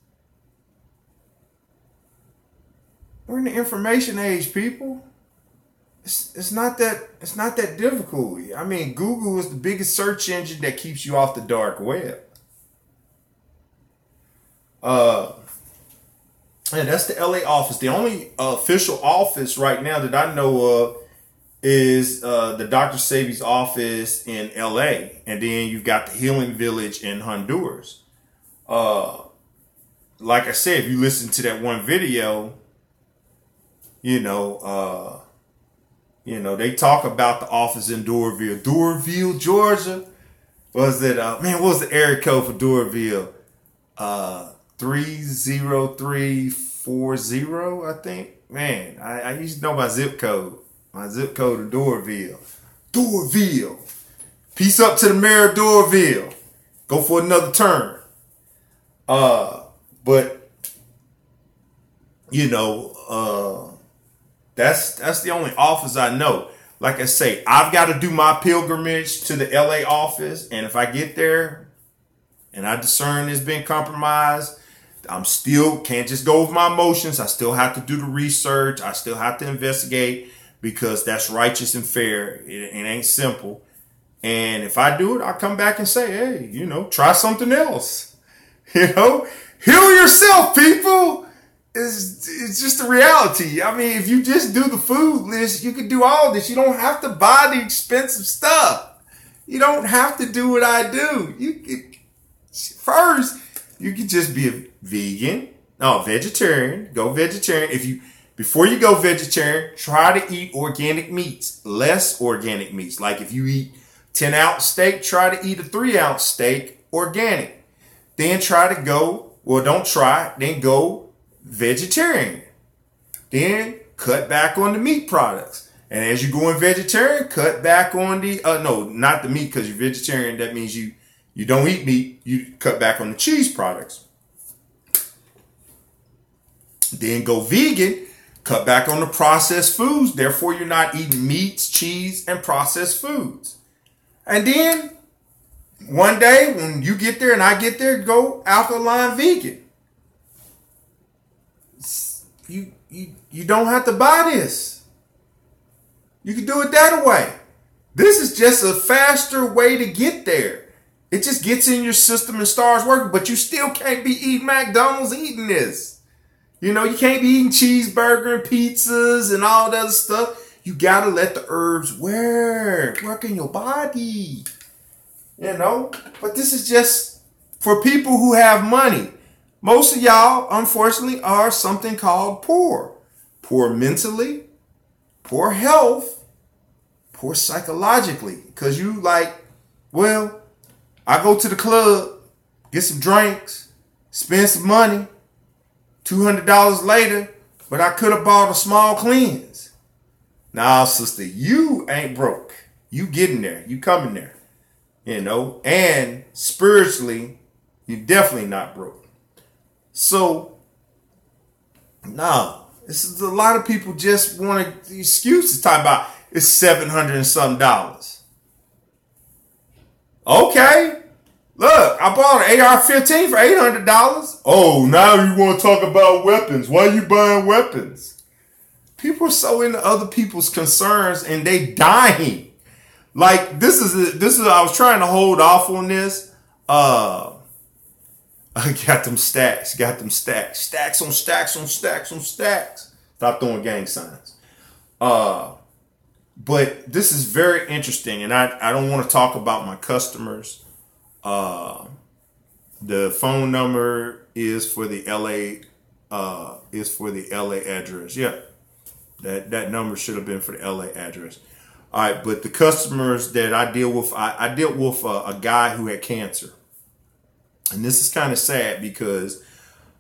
We're in the information age, people. It's not that difficult. I mean, Google is the biggest search engine that keeps you off the dark web. And that's the LA office. The only official office right now that I know of is the Dr. Sebi's office in LA. And then you've got the Healing Village in Honduras. Like I said, if you listen to that one video, they talk about the office in Doraville, Georgia. What was the area code for Doraville? 30340, I think. Man, I used to know my zip code. My zip code of Doraville. Doraville. Peace up to the mayor of Doraville. Go for another turn. That's the only office I know. Like I say, I've got to do my pilgrimage to the LA office. And if I get there and I discern it's been compromised, I'm still can't just go with my emotions. I still have to do the research. I still have to investigate, because that's righteous and fair. It ain't simple. And if I do it, I'll come back and say, hey, try something else. Heal yourself, people. It's just the reality. I mean, if you just do the food list, you can do all this. You don't have to buy the expensive stuff. You don't have to do what I do. You could just be a vegetarian. Go vegetarian. Before you go vegetarian, try to eat organic meats, less organic meats. Like if you eat 10-ounce steak, try to eat a 3-ounce steak organic. Then then go vegetarian. Then cut back on the meat products. And as you go in vegetarian, cut back on not the meat, because you're vegetarian. That means you don't eat meat. You cut back on the cheese products. Then go vegan. Cut back on the processed foods. Therefore, you're not eating meats, cheese, and processed foods. And then one day when you get there and I get there, go alkaline vegan. You don't have to buy this. You can do it that way. This is just a faster way to get there. It just gets in your system and starts working, but you still can't be eating McDonald's eating this. You can't be eating cheeseburger and pizzas and all that other stuff. You got to let the herbs work in your body. But this is just for people who have money. Most of y'all, unfortunately, are something called poor. Poor mentally, poor health, poor psychologically. Because I go to the club, get some drinks, spend some money. $200 later, but I could have bought a small cleanse. Nah, sister, you ain't broke. You getting there. You coming there. And spiritually, you're definitely not broke. So, this is a lot of people just want the excuses talking about it's $700 and something. Okay. Look, I bought an AR-15 for $800. Oh, now you want to talk about weapons. Why are you buying weapons? People are so into other people's concerns and they dying. Like this is I was trying to hold off on this. I got them stacks. Stacks on stacks on stacks on stacks. Stop throwing gang signs. But this is very interesting, and I don't want to talk about my customers. The phone number is for the LA address. Yeah. That number should have been for the LA address. All right, but the customers that I deal with, I dealt with a guy who had cancer. And this is kind of sad because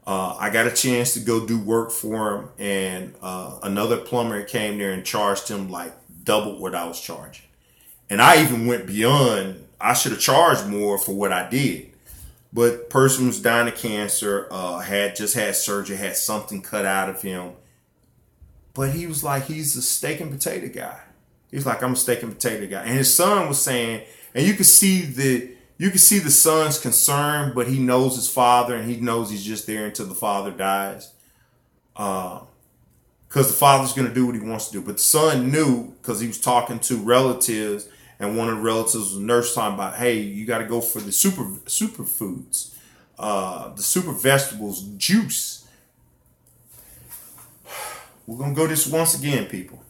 I got a chance to go do work for him, and another plumber came there and charged him like double what I was charging. And I even went beyond. I should have charged more for what I did. But person was dying of cancer, had just had surgery, had something cut out of him. But he was like, he's a steak and potato guy. He's like, I'm a steak and potato guy. And his son was saying, and you could see the son's concern, but he knows his father and he knows he's just there until the father dies. Because the father's going to do what he wants to do. But the son knew because he was talking to relatives, and one of the relatives was a nurse talking about, hey, you got to go for the superfoods, the super vegetables, juice. We're going to go this once again, people.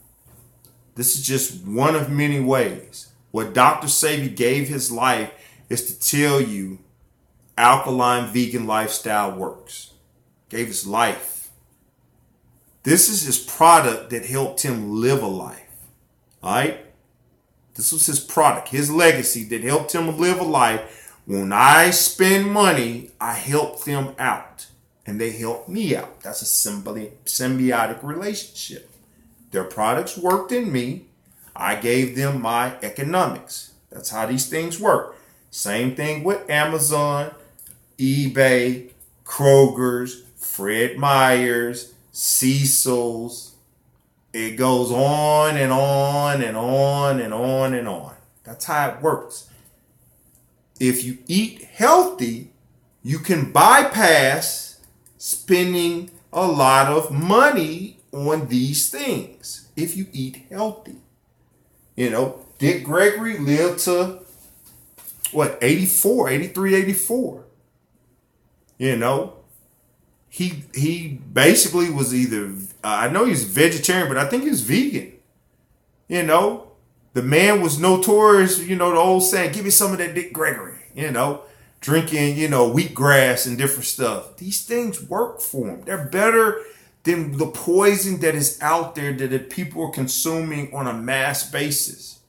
This is just one of many ways. What Dr. Sebi gave his life is to tell you alkaline vegan lifestyle works. Gave his life. This is his product that helped him live a life. All right? This was his product, his legacy that helped him live a life. When I spend money, I help them out. And they help me out. That's a symbiotic relationship. Their products worked in me. I gave them my economics. That's how these things work. Same thing with Amazon, eBay, Kroger's, Fred Meyer's, Cecil's. It goes on and on and on and on and on. That's how it works. If you eat healthy, you can bypass spending a lot of money on these things if you eat healthy. You know, Dick Gregory lived to, 83, 84. You know, he basically was either, I know he's vegetarian, but I think he was vegan. You know, the man was notorious, the old saying, give me some of that Dick Gregory, drinking, wheatgrass and different stuff. These things work for them. They're better than the poison that is out there that people are consuming on a mass basis.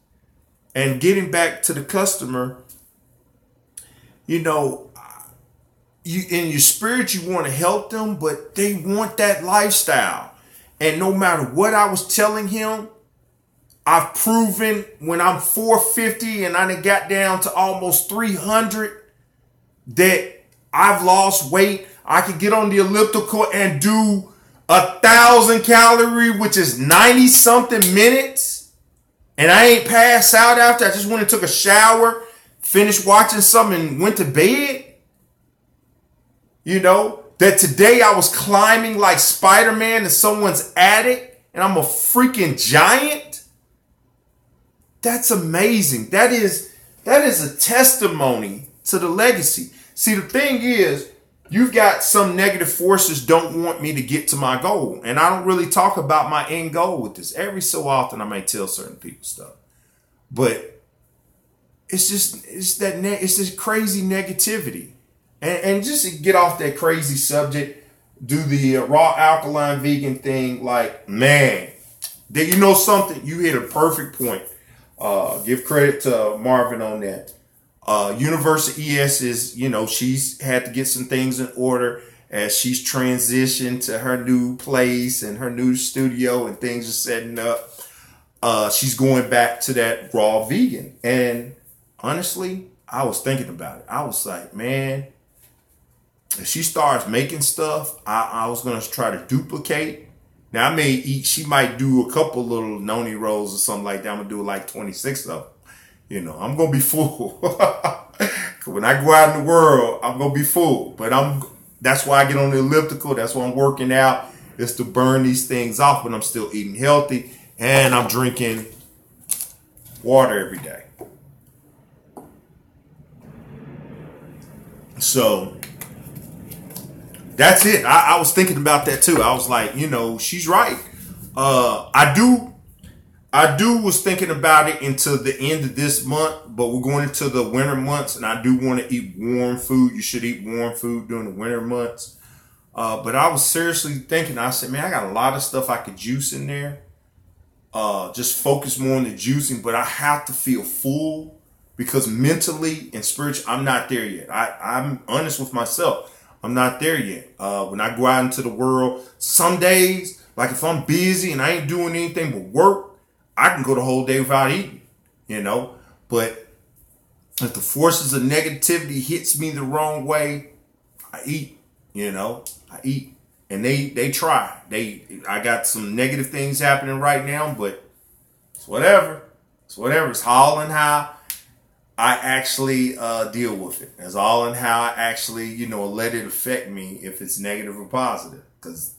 And getting back to the customer, you in your spirit, you want to help them, but they want that lifestyle. And no matter what I was telling him, I've proven when I'm 450 and I done got down to almost 300 that I've lost weight. I could get on the elliptical and do 1,000 calorie, which is 90 something minutes. And I ain't passed out after. I just went and took a shower, finished watching something and went to bed. That today I was climbing like Spider-Man in someone's attic and I'm a freaking giant. That's amazing. That is a testimony to the legacy. See, the thing is, you've got some negative forces don't want me to get to my goal. And I don't really talk about my end goal with this. Every so often I may tell certain people stuff. But it's this crazy negativity. And just to get off that crazy subject, do the raw alkaline vegan thing, like, man, you know something? You hit a perfect point. Give credit to Marvin on that. University ES is, she's had to get some things in order as she's transitioned to her new place and her new studio and things are setting up. She's going back to that raw vegan. And honestly, I was thinking about it. I was like, man, if she starts making stuff, I was going to try to duplicate. Now, she might do a couple little noni rolls or something like that. I'm going to do like 26 of them. I'm going to be full. When I go out in the world, I'm going to be full. But that's why I get on the elliptical. That's why I'm working out. is to burn these things off, but I'm still eating healthy and I'm drinking water every day. So that's it. I was thinking about that too. I was like, you know, she's right. I was thinking about it until the end of this month, but we're going into the winter months, and I do want to eat warm food. You should eat warm food during the winter months. But I was seriously thinking, I said, man, I got a lot of stuff I could juice in there. Just focus more on the juicing, but I have to feel full because mentally and spiritually, I'm not there yet. I'm honest with myself. I'm not there yet. When I go out into the world, some days, like if I'm busy and I ain't doing anything but work, I can go the whole day without eating, you know. But if the forces of negativity hits me the wrong way, I eat, you know. I eat. And they try. I got some negative things happening right now, but it's whatever. It's whatever. It's all in how I actually deal with it. It's all in how I actually, you know, let it affect me if it's negative or positive. Because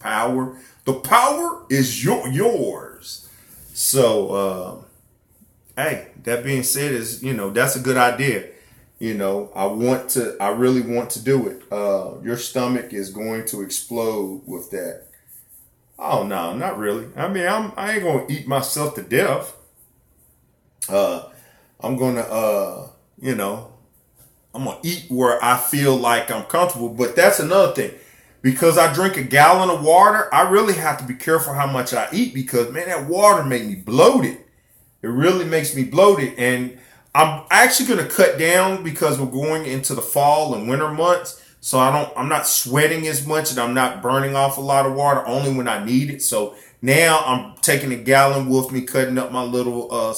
the power is yours. So, hey, that being said, is, you know, that's a good idea. You know, I really want to do it. Your stomach is going to explode with that. Oh, no, not really. I mean, I ain't going to eat myself to death. I'm going to, you know, I'm going to eat where I feel like I'm comfortable. But that's another thing. Because I drink a gallon of water, I really have to be careful how much I eat because, man, that water makes me bloated. It really makes me bloated. And I'm actually going to cut down because we're going into the fall and winter months. So I'm not sweating as much and I'm not burning off a lot of water, only when I need it. So now I'm taking a gallon with me, cutting up my little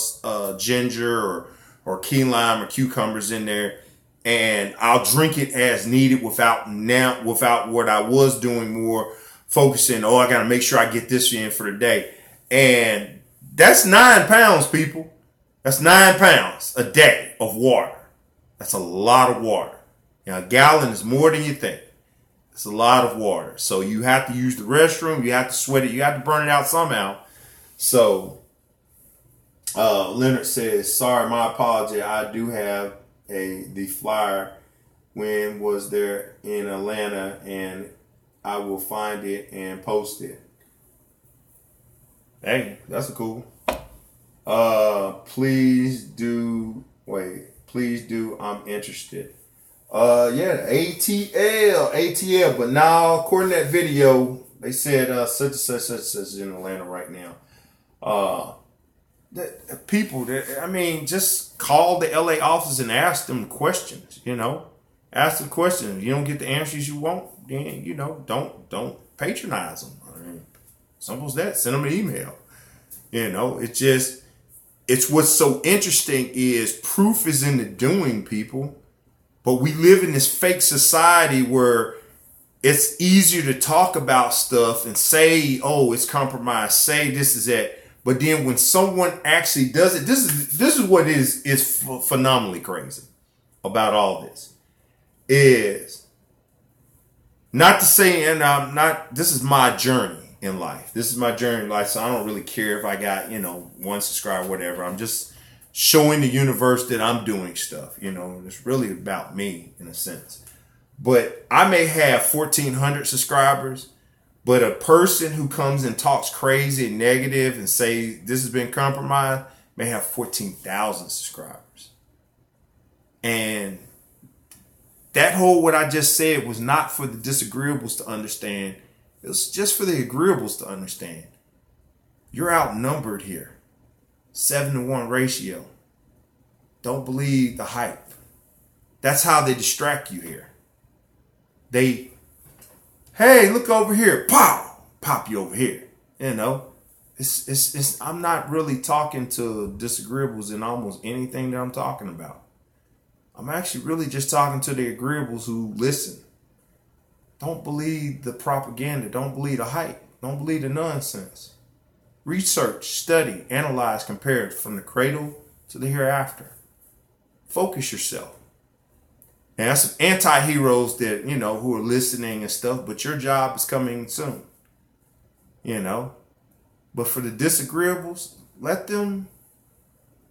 ginger or key lime or cucumbers in there. And I'll drink it as needed without what I was doing, more focusing. Oh, I got to make sure I get this in for the day. And that's 9 pounds, people. That's 9 pounds a day of water. That's a lot of water. You know, a gallon is more than you think. It's a lot of water. So you have to use the restroom. You have to sweat it. You have to burn it out somehow. So Leonard says, sorry, my apology. I do have the flyer. When was there in Atlanta, and I will find it and post it. Hey, that's a cool. Please do. I'm interested. Yeah, ATL. But now, according to that video, they said such and such is in Atlanta right now. Just call the LA office and ask them questions, you know. Ask them questions. If you don't get the answers you want, then, you know, don't patronize them. I mean, simple as that. Send them an email. You know, it's what's so interesting is proof is in the doing, people. But we live in this fake society where it's easier to talk about stuff and say, oh, it's compromised, say this is that. But then when someone actually does it, this is what is phenomenally crazy about all this. Is not to say, and this is my journey in life. This is my journey in life. So I don't really care if I got, you know, 1 subscriber, whatever. I'm just showing the universe that I'm doing stuff, you know, and it's really about me in a sense. But I may have 1,400 subscribers. But a person who comes and talks crazy and negative and say this has been compromised may have 14,000 subscribers. And that whole what I just said was not for the disagreeables to understand. It was just for the agreeables to understand. You're outnumbered here. 7-to-1 ratio. Don't believe the hype. That's how they distract you here. Hey, look over here. Pow! Pop you over here. You know, I'm not really talking to disagreeables in almost anything that I'm talking about. I'm actually really just talking to the agreeables who listen. Don't believe the propaganda. Don't believe the hype. Don't believe the nonsense. Research, study, analyze, compare from the cradle to the hereafter. Focus yourself. And that's some anti-heroes that, you know, who are listening and stuff, but your job is coming soon. you know. But for the disagreeables, let them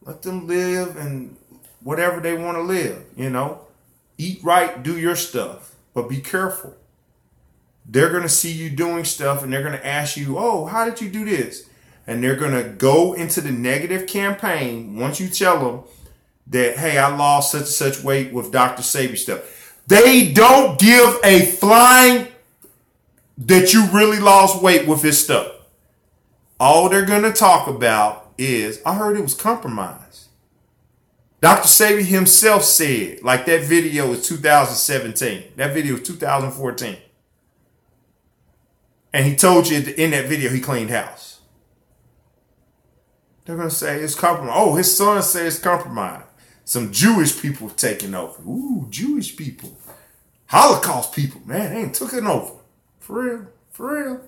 live and whatever they want to live, you know. Eat right, do your stuff, but be careful. They're going to see you doing stuff and they're going to ask you, oh, how did you do this? And they're going to go into the negative campaign once you tell them that, hey, I lost such and such weight with Dr. Sebi stuff. They don't give a flying that you really lost weight with his stuff. All they're going to talk about is, I heard it was compromised. Dr. Sebi himself said, like that video is 2017. That video is 2014. And he told you in that video he cleaned house. They're going to say it's compromised. Oh, his son says it's compromised. Some Jewish people have taken over. Ooh, Jewish people. Holocaust people, man, they ain't took it over. For real, for real.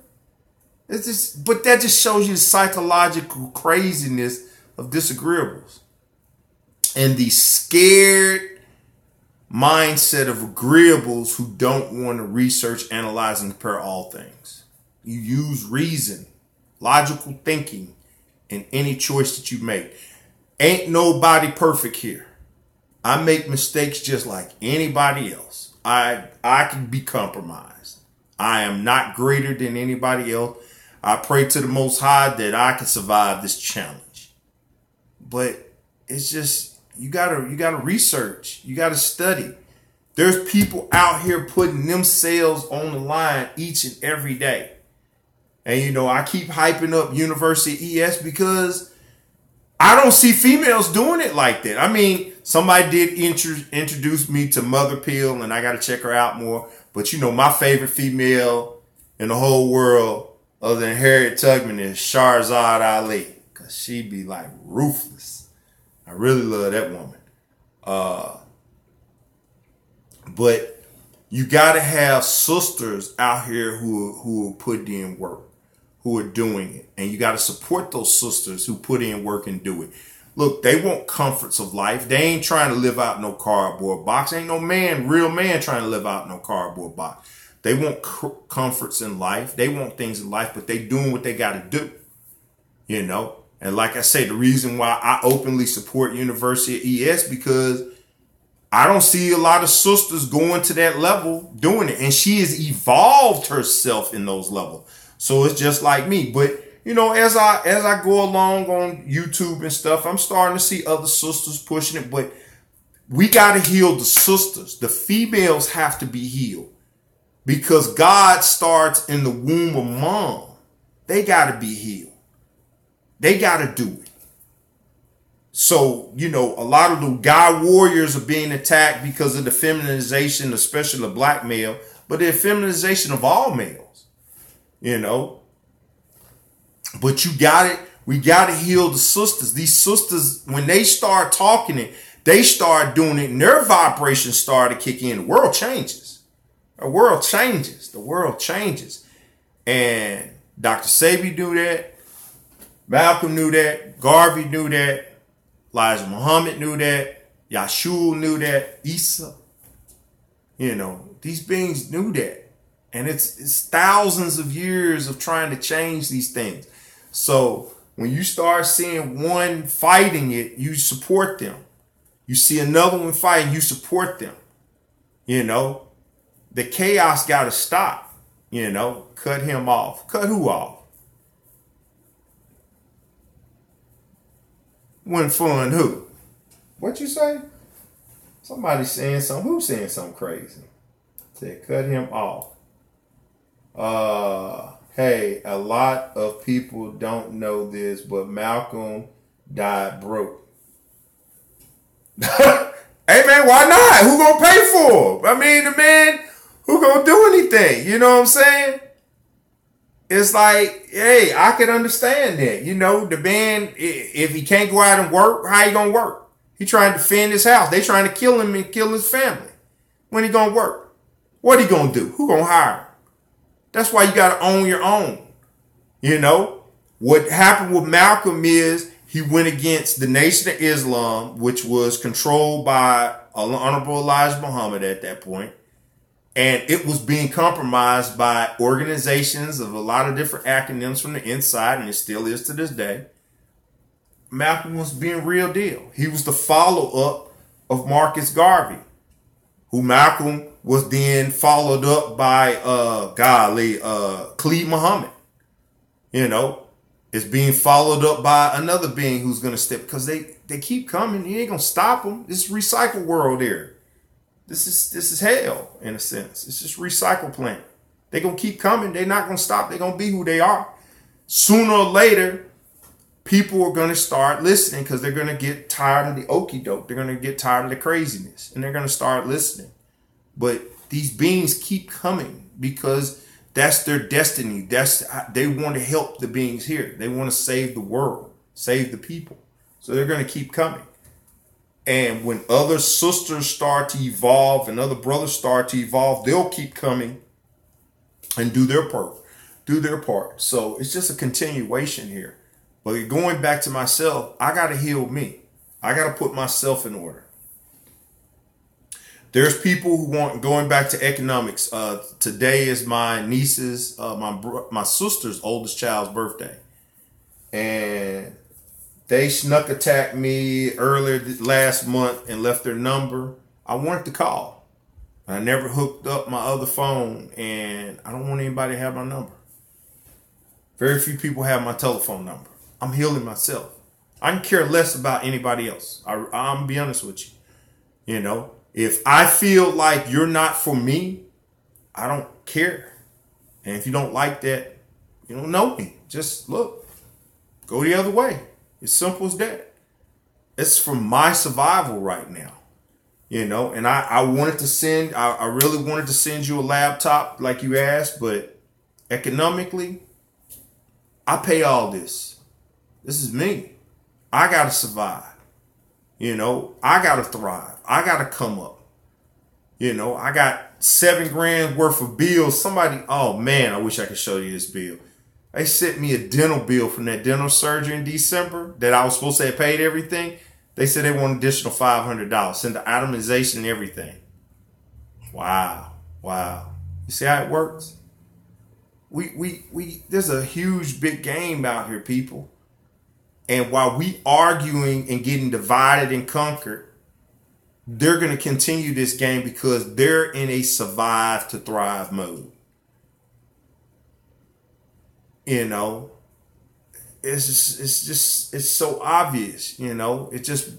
It's just, but that just shows you the psychological craziness of disagreeables. And the scared mindset of agreeables who don't want to research, analyze, and compare all things. You use reason, logical thinking in any choice that you make. Ain't nobody perfect here. I make mistakes just like anybody else. I can be compromised. I am not greater than anybody else. I pray to the Most High that I can survive this challenge. But it's just, you gotta research. You gotta study. There's people out here putting themselves on the line each and every day. And, you know, I keep hyping up University ES because I don't see females doing it like that. I mean, somebody did introduce me to Mother Pill, and I got to check her out more. But, you know, my favorite female in the whole world other than Harriet Tubman is Shahrazad Ali, because she be like ruthless. I really love that woman. But you got to have sisters out here who put in work, who are doing it. And you got to support those sisters who put in work and do it. Look, they want comforts of life. They ain't trying to live out no cardboard box. Ain't no man, real man trying to live out no cardboard box. They want comforts in life. They want things in life, but they doing what they got to do, you know. And like I say, the reason why I openly support University ES because I don't see a lot of sisters going to that level doing it. And she has evolved herself in those levels. So it's just like me. But, you know, as I go along on YouTube and stuff, I'm starting to see other sisters pushing it. But we got to heal the sisters. The females have to be healed because God starts in the womb of mom. They got to be healed. They got to do it. So, you know, a lot of the guy warriors are being attacked because of the feminization, especially the black male, but the feminization of all males, you know. But you got it. We got to heal the sisters. These sisters, when they start talking it, they start doing it and their vibrations start to kick in. The world changes. The world changes. The world changes. And Dr. Sebi knew that. Malcolm knew that. Garvey knew that. Elijah Muhammad knew that. Yahshua knew that. Isa. You know, these beings knew that. And it's thousands of years of trying to change these things. So when you start seeing one fighting it, you support them. You see another one fighting, you support them. You know, the chaos got to stop. You know, cut him off. Cut who off? When fun who? What you say? Somebody saying something. Who's saying something crazy? Said cut him off. Hey, a lot of people don't know this, but Malcolm died broke. Hey man, why not? Who gonna pay for him? I mean, the man who gonna do anything? You know what I'm saying? It's like, hey, I can understand that. You know, the man, if he can't go out and work, how he gonna work? He trying to defend his house. They trying to kill him and kill his family. When he gonna work? What he gonna do? Who gonna hire him? That's why you gotta own your own. You know, what happened with Malcolm is he went against the Nation of Islam, which was controlled by Honorable Elijah Muhammad at that point. And it was being compromised by organizations of a lot of different acronyms from the inside, and it still is to this day. Malcolm was being real deal. He was the follow-up of Marcus Garvey, who Malcolm was then followed up by Khalid Muhammad. You know, it's being followed up by another being who's going to step, because they keep coming. You ain't going to stop them. This recycle world here. This is hell, in a sense. It's just recycle plant. They're going to keep coming. They're not going to stop. They're going to be who they are. Sooner or later, people are going to start listening, because they're going to get tired of the okie doke. They're going to get tired of the craziness, and they're going to start listening. But these beings keep coming because that's their destiny. They want to help the beings here. They want to save the world, save the people. So they're going to keep coming. And when other sisters start to evolve and other brothers start to evolve, they'll keep coming and do their part. So it's just a continuation here. But going back to myself, I got to heal me. I got to put myself in order. There's people who want, going back to economics. Today is my niece's, my sister's oldest child's birthday. And they snuck attacked me earlier last month and left their number. I wanted to call. I never hooked up my other phone, and I don't want anybody to have my number. Very few people have my telephone number. I'm healing myself. I can care less about anybody else. I'm gonna be honest with you. You know, if I feel like you're not for me, I don't care. And if you don't like that, you don't know me. Just look, go the other way. It's simple as that. It's for my survival right now. You know, and I wanted to send, I really wanted to send you a laptop like you asked, but economically, I pay all this. This is me. I got to survive. You know, I got to thrive. I got to come up. You know, I got $7 grand worth of bills. Somebody, oh man, I wish I could show you this bill. They sent me a dental bill from that dental surgery in December that I was supposed to have paid everything. They said they want an additional $500. Send the itemization and everything. Wow. Wow. You see how it works? There's a huge big game out here, people. And while we arguing and getting divided and conquered, they're going to continue this game because they're in a survive to thrive mode. You know, it's so obvious, you know, it just,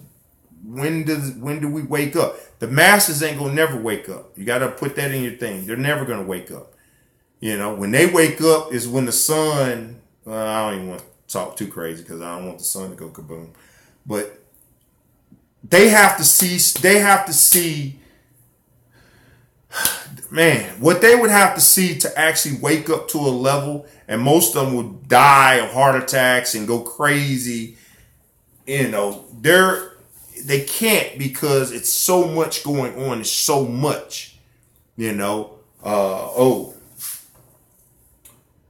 when do we wake up? The masses ain't going to never wake up. You got to put that in your thing. They're never going to wake up. You know, when they wake up is when the sun, I don't even want to talk too crazy because I don't want the sun to go kaboom, but they have to see, man, what they would have to see to actually wake up to a level, and most of them would die of heart attacks and go crazy. You know, they can't because it's so much going on. It's so much, you know.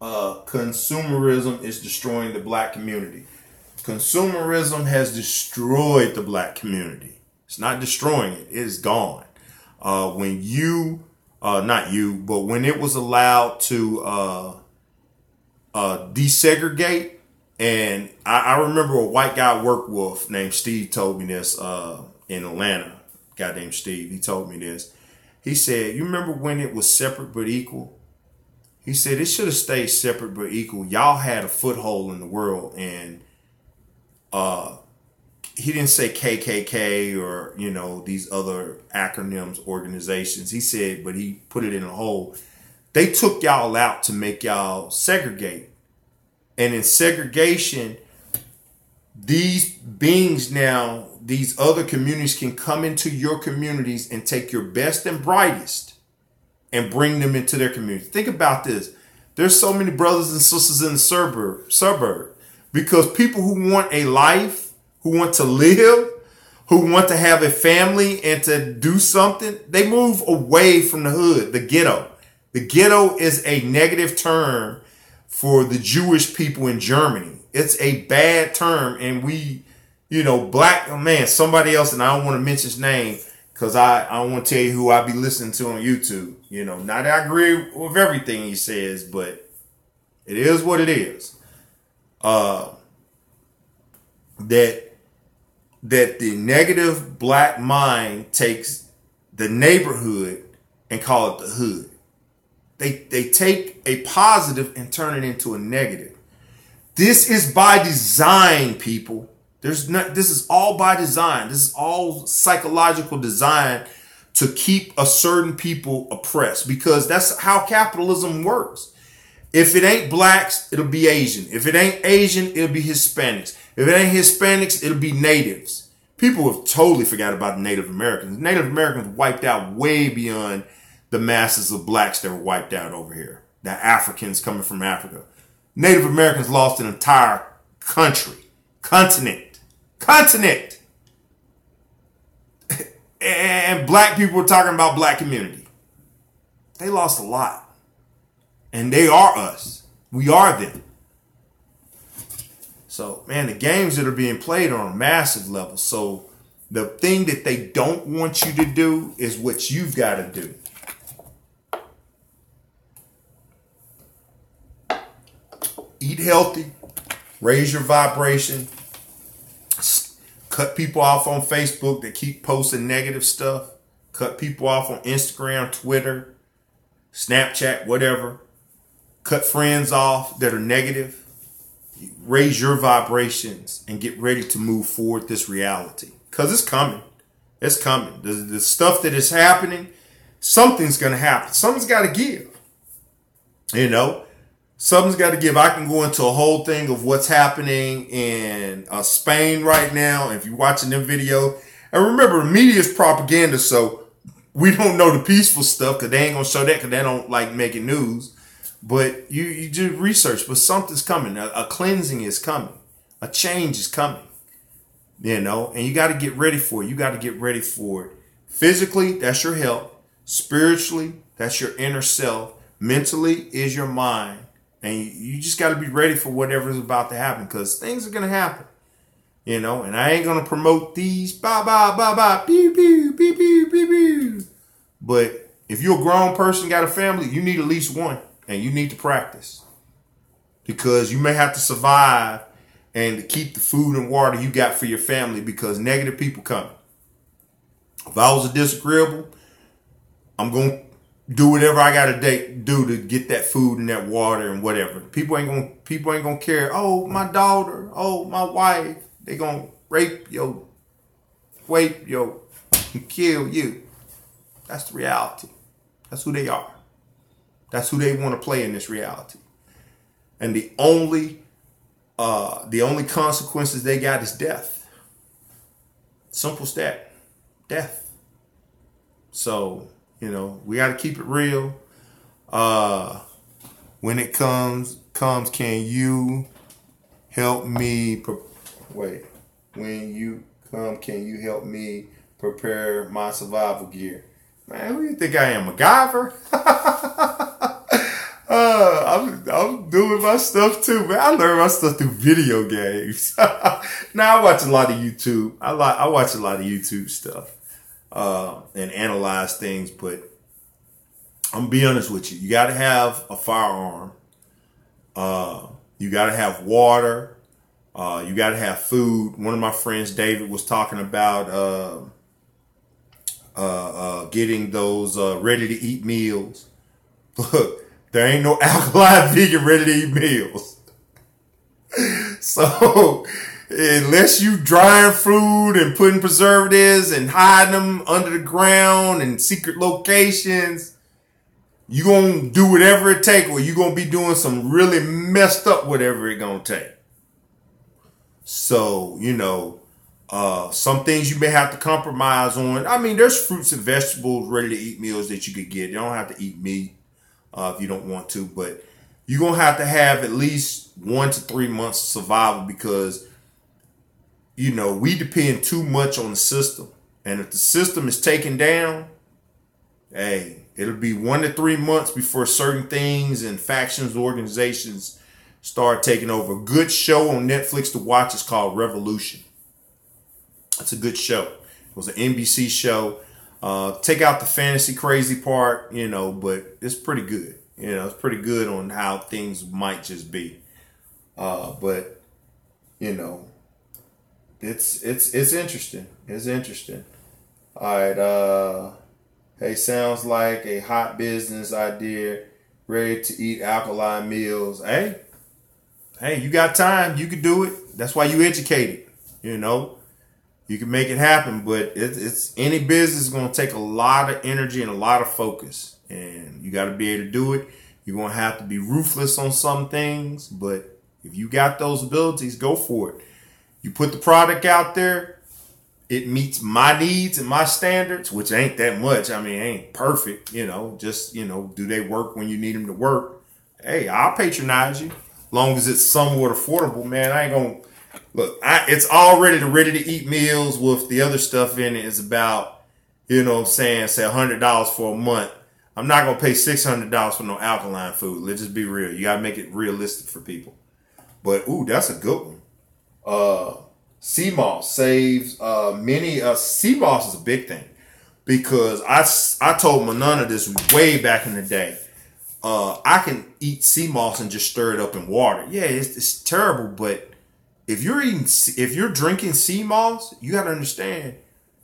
Consumerism is destroying the black community. Consumerism has destroyed the black community. It's not destroying it. It is gone. When you, not you, but when it was allowed to desegregate, and I remember a white guy I worked with named Steve told me this in Atlanta. A guy named Steve, he told me this. He said, you remember when it was separate but equal? He said, it should have stayed separate but equal. Y'all had a foothold in the world, and he didn't say KKK or, you know, these other acronyms, organizations. He said, but he put it in a whole. They took y'all out to make y'all segregate. And in segregation, these beings now, these other communities can come into your communities and take your best and brightest and bring them into their community. Think about this. There's so many brothers and sisters in the suburb because people who want a life, who want to live, who want to have a family and to do something, they move away from the hood, the ghetto. The ghetto is a negative term for the Jewish people in Germany. It's a bad term. And we, you know, black, oh man, somebody else, and I don't want to mention his name, Because I want to tell you who I be listening to on YouTube. You know, not that I agree with everything he says, but it is what it is. That the negative black mind takes the neighborhood and call it the hood. They take a positive and turn it into a negative. This is by design, people. This is all by design. This is all psychological design to keep a certain people oppressed, because that's how capitalism works. If it ain't blacks, it'll be Asian. If it ain't Asian, it'll be Hispanics. If it ain't Hispanics, it'll be natives. People have totally forgot about the Native Americans. Native Americans wiped out way beyond the masses of blacks that were wiped out over here. The Africans coming from Africa. Native Americans lost an entire continent. And black people were talking about black community. They lost a lot. And they are us. We are them. So, man, the games that are being played are on a massive level. So the thing that they don't want you to do is what you've got to do. Eat healthy. Raise your vibration. Cut people off on Facebook that keep posting negative stuff. Cut people off on Instagram, Twitter, Snapchat, whatever. Cut friends off that are negative. Raise your vibrations and get ready to move forward this reality. Because it's coming. It's coming. The stuff that is happening, something's going to happen. Something's got to give. You know, something's got to give. I can go into a whole thing of what's happening in Spain right now. If you're watching them video, and remember, the media is propaganda, so we don't know the peaceful stuff because they ain't going to show that because they don't like making news. But you do research, but something's coming. A cleansing is coming. A change is coming. You know, and you got to get ready for it. You got to get ready for it. Physically, that's your health. Spiritually, that's your inner self. Mentally is your mind. And you just got to be ready for whatever is about to happen, because things are going to happen. You know, and I ain't going to promote these pew, pew, pew, pew, pew, pew. But if you're a grown person, got a family, you need at least one. And you need to practice, because you may have to survive and to keep the food and water you got for your family, because negative people coming. If I was a disagreeable, I'm going to do whatever I got to do to get that food and that water and whatever. People ain't going to care. Oh, my daughter. Oh, my wife. They going to rape you, and kill you. That's the reality. That's who they are. That's who they want to play in this reality. And the only consequences they got is death. Simple stat. Death. So, you know, we got to keep it real. When it comes, can you help me? When you come, can you help me prepare my survival gear? Man, who do you think I am, MacGyver? I'm doing my stuff too, man. I learned my stuff through video games. Now I watch a lot of YouTube. I watch a lot of YouTube stuff and analyze things. But I'm gonna be honest with you. You got to have a firearm. You got to have water. You got to have food. One of my friends, David, was talking about getting those ready-to-eat meals. Look, there ain't no alkaline vegan ready-to-eat meals. So, unless you drying food and putting preservatives and hiding them under the ground in secret locations, you going to do whatever it takes, or you going to be doing some really messed up whatever it going to take. So, you know, some things you may have to compromise on. I mean, there's fruits and vegetables, ready-to-eat meals that you could get. You don't have to eat meat if you don't want to, but you're going to have at least 1 to 3 months of survival, because, you know, we depend too much on the system. And if the system is taken down, hey, it'll be 1 to 3 months before certain things and factions, organizations start taking over. A good show on Netflix to watch is called Revolution. It's a good show. It was an NBC show. Take out the fantasy crazy part, you know, but it's pretty good. You know, it's pretty good on how things might just be. But you know, it's interesting. It's interesting. All right. Hey, sounds like a hot business idea. Ready to eat alkaline meals. Hey, you got time. You can do it. That's why you educated. You know, you can make it happen. But it's any business is going to take a lot of energy and a lot of focus. And you got to be able to do it. You're going to have to be ruthless on some things. But if you got those abilities, go for it. You put the product out there. It meets my needs and my standards, which ain't that much. I mean, it ain't perfect, you know, just, you know, do they work when you need them to work? Hey, I'll patronize you. Long as it's somewhat affordable, man. I ain't going to look. It's already the ready to eat meals with the other stuff in it is about, you know what I'm saying, say $100 for a month. I'm not going to pay $600 for no alkaline food. Let's just be real. You got to make it realistic for people. But, ooh, that's a good one. Sea moss saves many. Sea moss is a big thing because I told my nana this way back in the day. I can eat sea moss and just stir it up in water. Yeah, it's terrible, but if you're drinking sea moss, you got to understand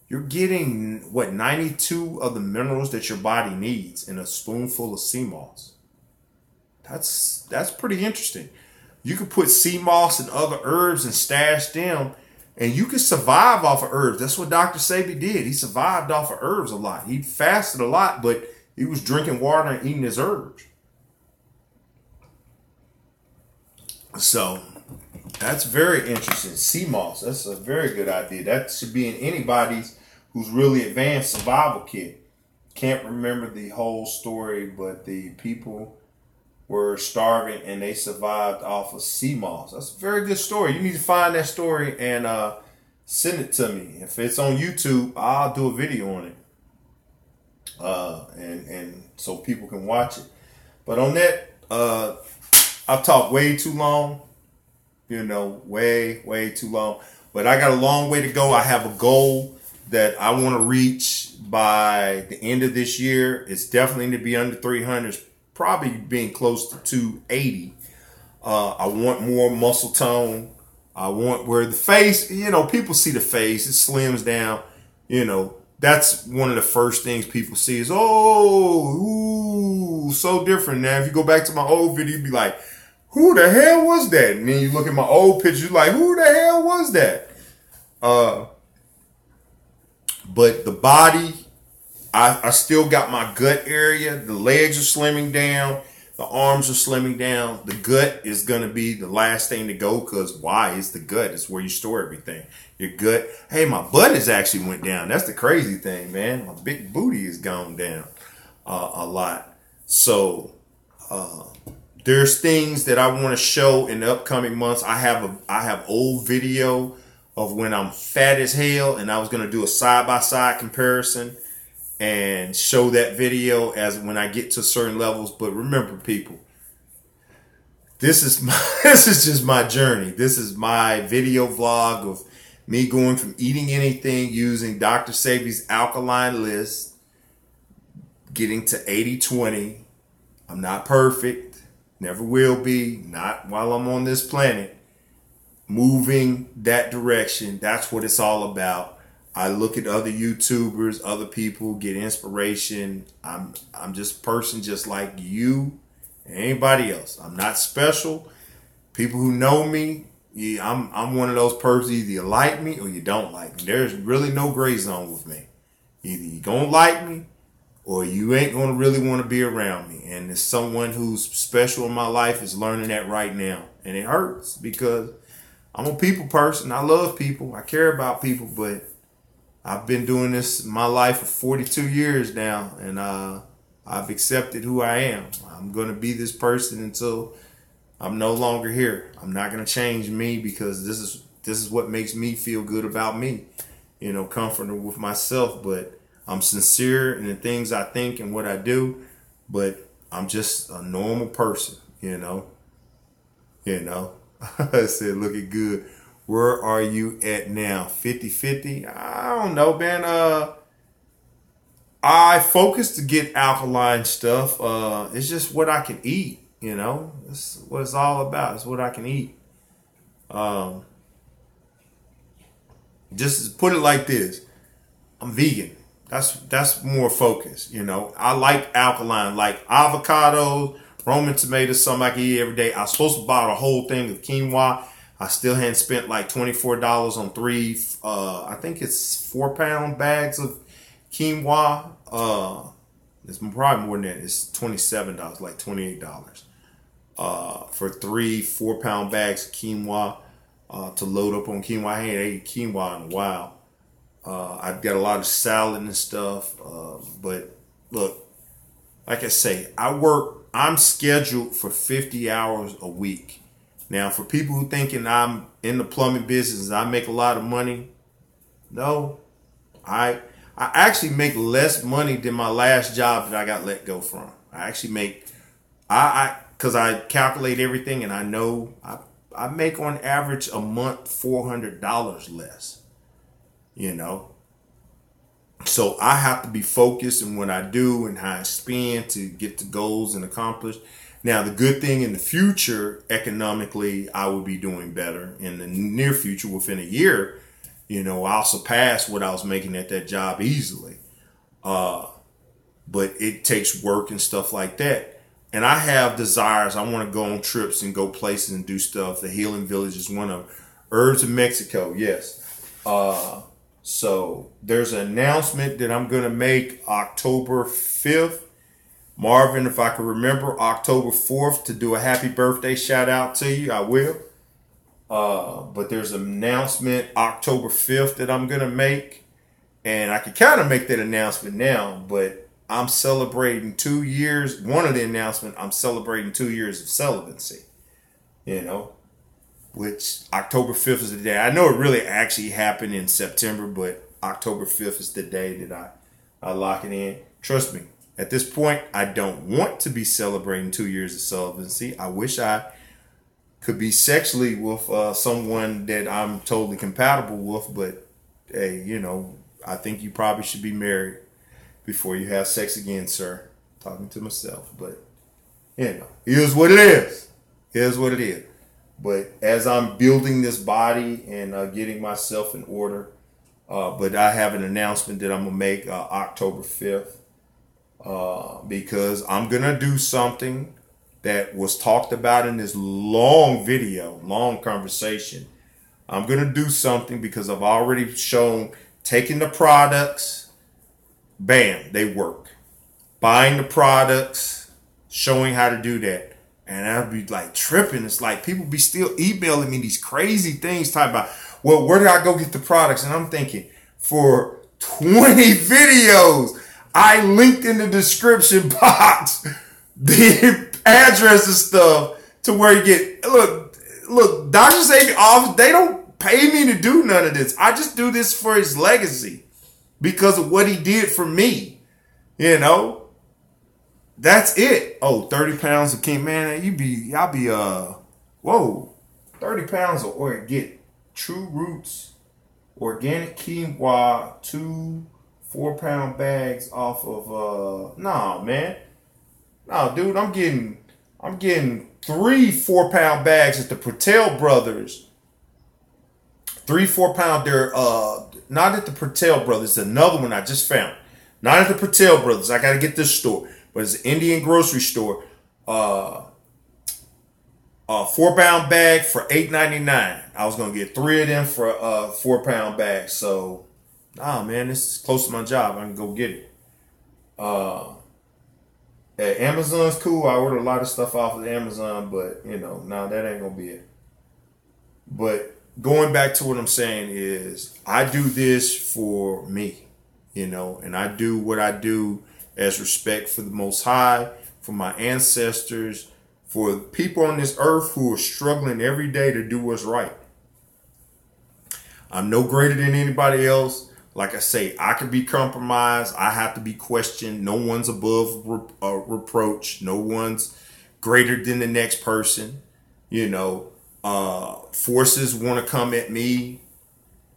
you're getting 92 of the minerals that your body needs in a spoonful of sea moss. That's pretty interesting. You could put sea moss and other herbs and stash them. And you can survive off of herbs. That's what Dr. Sebi did. He survived off of herbs a lot. He fasted a lot, but he was drinking water and eating his herbs. So that's very interesting. Sea moss. That's a very good idea. That should be in anybody's who's really advanced survival kit. Can't remember the whole story, but the people were starving and they survived off of sea moss. That's a very good story. You need to find that story and send it to me. If it's on YouTube, I'll do a video on it. And so people can watch it. But on that, I've talked way too long. You know, way too long. But I got a long way to go. I have a goal that I want to reach by the end of this year. It's definitely to be under 300. Probably being close to 280. I want more muscle tone. I want where the face, you know, people see the face, it slims down. You know, that's one of the first things people see is, oh, ooh, so different. Now, if you go back to my old video, you'd be like, who the hell was that? And then you look at my old picture, you're like, who the hell was that? But the body, I still got my gut area. The legs are slimming down. The arms are slimming down. The gut is going to be the last thing to go because why? It's the gut. It's where you store everything. Your gut. Hey, my butt has actually went down. That's the crazy thing, man. My big booty has gone down a lot. So there's things that I want to show in the upcoming months. I have old video of when I'm fat as hell, and I was going to do a side-by-side comparison and show that video as when I get to certain levels. But remember, people, this is just my journey. This is my video vlog of me going from eating anything using Dr. Sebi's alkaline list, getting to 80-20. I'm not perfect, never will be, not while I'm on this planet. Moving that direction, that's what it's all about. I look at other YouTubers, other people, get inspiration. I'm just a person just like you and anybody else. I'm not special. People who know me, yeah, I'm one of those persons, either you like me or you don't like me. There's really no gray zone with me. Either you gonna like me or you ain't gonna really want to be around me. And as someone who's special in my life is learning that right now. And it hurts because I'm a people person. I love people. I care about people, but I've been doing this my life for 42 years now, and I've accepted who I am. I'm going to be this person until I'm no longer here. I'm not going to change me because this is what makes me feel good about me. You know, comfortable with myself, but I'm sincere in the things I think and what I do, but I'm just a normal person, you know. I said, looking good. Where are you at now? 50-50? I don't know, man. I focus to get alkaline stuff. It's just what I can eat, you know. It's what it's all about. It's what I can eat. Just put it like this. I'm vegan. That's more focused, you know. I like alkaline, like avocados, Roman tomatoes, something I can eat every day. I was supposed to buy a whole thing of quinoa. I still hadn't spent like $24 on three, I think it's 4-pound bags of quinoa. It's probably more than that. It's $27, like $28 for 3 4-pound bags of quinoa to load up on quinoa. I ain't ate quinoa in a while. I've got a lot of salad and stuff. But look, like I say, I'm scheduled for 50 hours a week. Now, for people who thinking I'm in the plumbing business, I make a lot of money. No, I actually make less money than my last job that I got let go from. I actually make, because I calculate everything and I know I make on average a month $400 less, you know. So I have to be focused in what I do and how I spend to get the goals and accomplish. Now, the good thing in the future, economically, I will be doing better. In the near future, within a year, you know, I'll surpass what I was making at that job easily. But it takes work and stuff like that. And I have desires. I want to go on trips and go places and do stuff. The Healing Village is one of them. Herbs of Mexico, yes. So there's an announcement that I'm going to make October 5th. Marvin, if I can remember, October 4th to do a happy birthday shout out to you, I will. But there's an announcement October 5th that I'm going to make. And I can kind of make that announcement now, but I'm celebrating 2 years. One of the announcements, I'm celebrating 2 years of celibacy, you know, which October 5th is the day. I know it really actually happened in September, but October 5th is the day that I lock it in. Trust me. At this point, I don't want to be celebrating 2 years of celibacy. I wish I could be sexually with someone that I'm totally compatible with. But, hey, you know, I think you probably should be married before you have sex again, sir. Talking to myself. But, you know, here's what it is. Here's what it is. But as I'm building this body and getting myself in order, but I have an announcement that I'm going to make October 5th. Because I'm going to do something that was talked about in this long video, long conversation. I'm going to do something because I've already shown taking the products, bam, they work. Buying the products, showing how to do that. And I'd be like tripping. It's like people be still emailing me these crazy things talking about, well, where do I go get the products? And I'm thinking, for 20 videos, I linked in the description box the address and stuff to where you get, look, Dr. Sebi office, they don't pay me to do none of this. I just do this for his legacy because of what he did for me. You know, that's it. Oh, 30 pounds of king, man, y'all be, whoa, 30 pounds of oil. Get True Roots, organic quinoa, 2 4-pound bags off of nah, man. No, dude, I'm getting 3 4-pound bags at the Patel Brothers. 3 4-pound, they're not at the Patel Brothers, another one I just found. Not at the Patel Brothers. I gotta get this store, but it's an Indian grocery store. A 4-pound bag for $8.99. I was gonna get 3 of them for 4-pound bags, so man, this is close to my job. I can go get it. Amazon's cool. I order a lot of stuff off of Amazon, but, you know, that ain't going to be it. But going back to what I'm saying is I do this for me, you know, and I do what I do as respect for the Most High, for my ancestors, for people on this earth who are struggling every day to do what's right. I'm no greater than anybody else. Like I say, I can be compromised. I have to be questioned. No one's above reproach. No one's greater than the next person. You know, forces want to come at me.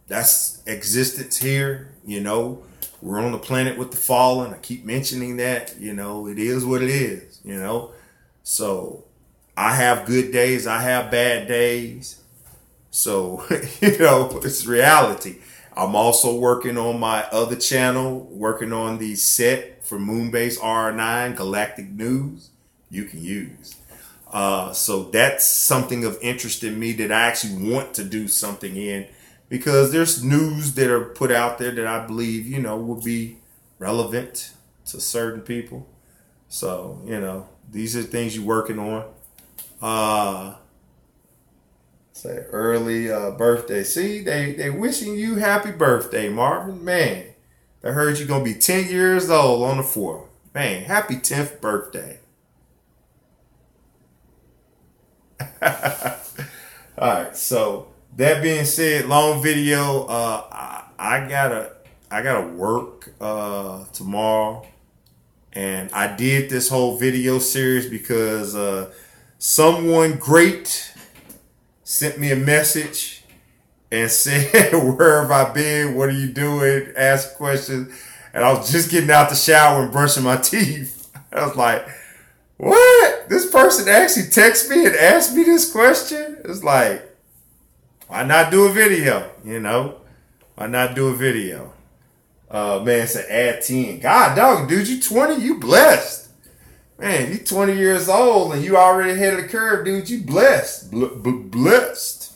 That's existence here. You know, we're on the planet with the fallen. I keep mentioning that, you know, it is what it is, you know. So I have good days. I have bad days. So, you know, it's reality. I'm also working on my other channel, working on the set for Moonbase R9 Galactic News you can use. So that's something of interest in me that I actually want to do something in, because there's news that are put out there that I believe, you know, will be relevant to certain people. So, you know, these are things you're working on. Say early birthday. See, they wishing you happy birthday, Marvin. Man, I heard you're going to be 10 years old on the 4th. Man, happy 10th birthday. All right, so that being said, long video. I gotta work tomorrow, and I did this whole video series because someone great sent me a message and said, "Where have I been? What are you doing?" Ask questions, and I was just getting out the shower and brushing my teeth. I was like, what? This person actually texted me and asked me this question? It's like, why not do a video? You know? Why not do a video? Man, it's an add 10. God, dog, dude, you 20? You blessed. Man, you 20 years old and you already ahead of the curve, dude. You blessed. Blessed.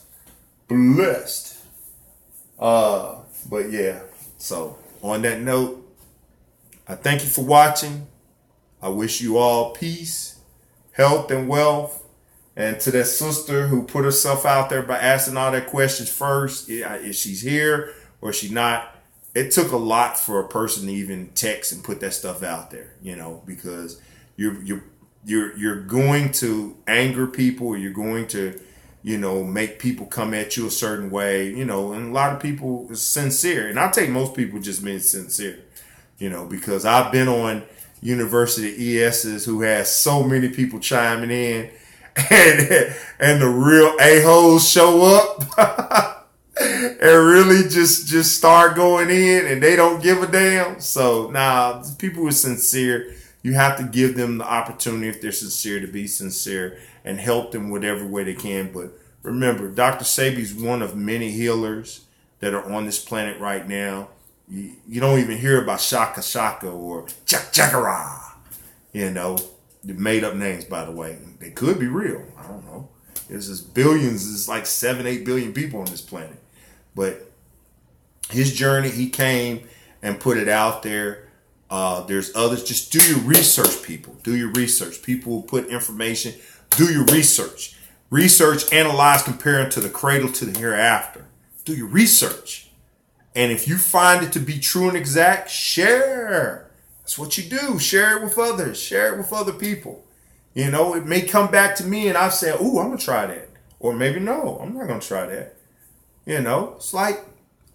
Blessed. But yeah, so on that note, I thank you for watching. I wish you all peace, health, and wealth. And to that sister who put herself out there by asking all that questions first, if she's here or she not, it took a lot for a person to even text and put that stuff out there, you know, because you're going to anger people, or you're going to, you know, make people come at you a certain way, you know, and a lot of people is sincere. And I take most people just being sincere, you know, because I've been on University ESs who has so many people chiming in, and the real a-holes show up and really just start going in, and they don't give a damn. So nah, people who are sincere, you have to give them the opportunity, if they're sincere, to be sincere and help them whatever way they can. But remember, Dr. Sebi is one of many healers that are on this planet right now. You don't even hear about Shaka Shaka or Chakra. You know, the made up names, by the way. They could be real. I don't know. There's just billions. It's like 7-8 billion people on this planet. But his journey, he came and put it out there. There's others. Just do your research, people. Do your research. People will put information. Do your research. Research, analyze, compare to the cradle to the hereafter. Do your research. And if you find it to be true and exact, share. That's what you do. Share it with others. Share it with other people. You know, it may come back to me and I say, ooh, I'm going to try that. Or maybe no, I'm not going to try that. You know, it's like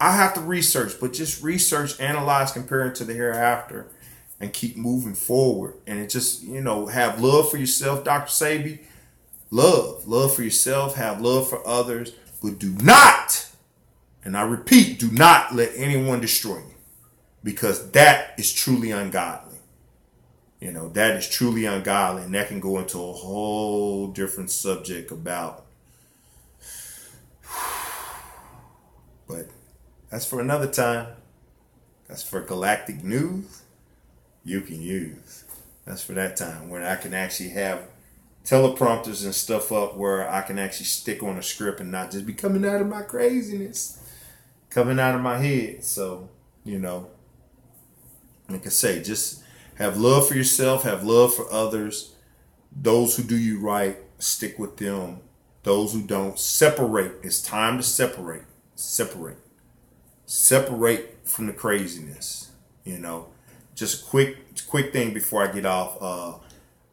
I have to research, but just research, analyze, compare it to the hereafter, and keep moving forward. And it just, you know, have love for yourself, Dr. Sebi. Love for yourself. Have love for others. But do not, and I repeat, do not let anyone destroy you, because that is truly ungodly. You know, that is truly ungodly, and that can go into a whole different subject about. But that's for another time. That's for Galactic News you can use. That's for that time when I can actually have teleprompters and stuff up where I can actually stick on a script and not just be coming out of my craziness. Coming out of my head. So, you know, like I say, just have love for yourself, have love for others. Those who do you right, stick with them. Those who don't, separate. It's time to separate. Separate from the craziness. You know, just a quick thing before I get off.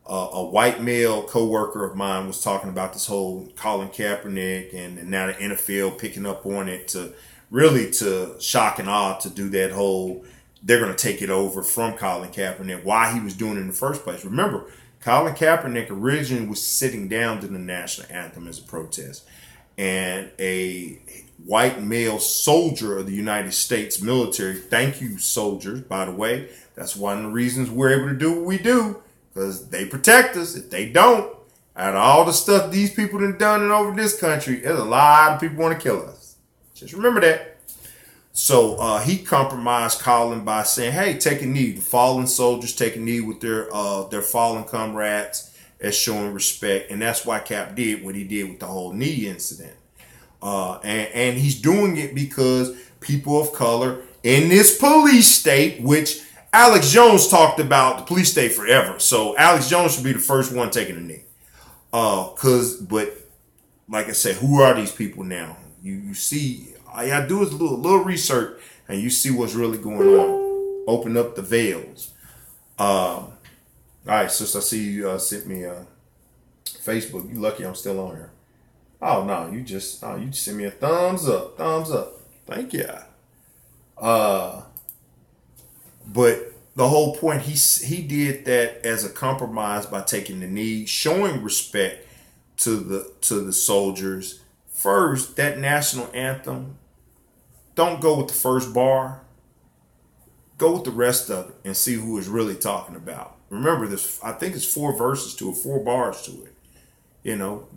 A white male coworker of mine was talking about this whole Colin Kaepernick, and now the NFL picking up on it to really to shock and awe, to do that whole, they're going to take it over from Colin Kaepernick, why he was doing it in the first place. Remember, Colin Kaepernick originally was sitting down to the national anthem as a protest. And a white male soldier of the United States military. Thank you, soldiers, by the way. That's one of the reasons we're able to do what we do, because they protect us. If they don't, out of all the stuff these people have done over this country, there's a lot of people want to kill us. Just remember that. So he compromised Colin by saying, hey, take a knee. The fallen soldiers take a knee with their fallen comrades as showing respect. And that's why Cap did what he did with the whole knee incident. And he's doing it because people of color in this police state, which Alex Jones talked about the police state forever. So Alex Jones should be the first one taking a knee. But like I said, who are these people now? You see, all you gotta do is a little research and you see what's really going on. Open up the veils. All right, sis, I see you sent me Facebook. You lucky I'm still on here. Oh no, you just sent me a thumbs up. Thumbs up. Thank you. But the whole point, he did that as a compromise by taking the knee, showing respect to the soldiers. First, that national anthem, don't go with the first bar. Go with the rest of it and see who is really talking about. Remember this, I think it's 4 verses to it, 4 bars to it. You know,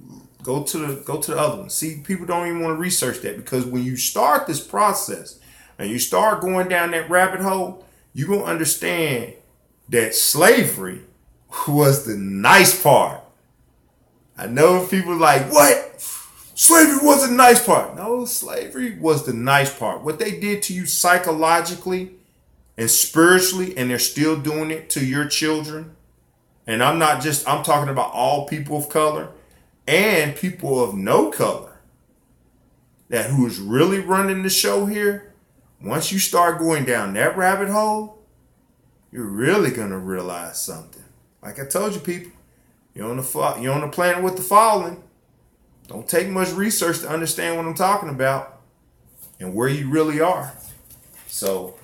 go to the other one. See, people don't even want to research that, because when you start this process and you start going down that rabbit hole, you're going to understand that slavery was the nice part. I know people like, what? Slavery was the nice part. No, slavery was the nice part. What they did to you psychologically and spiritually, and they're still doing it to your children. And I'm talking about all people of color and people of no color, that who is really running the show here. Once you start going down that rabbit hole, you're really going to realize something. Like I told you, people, you're on the planet with the fallen. Don't take much research to understand what I'm talking about and where you really are. So,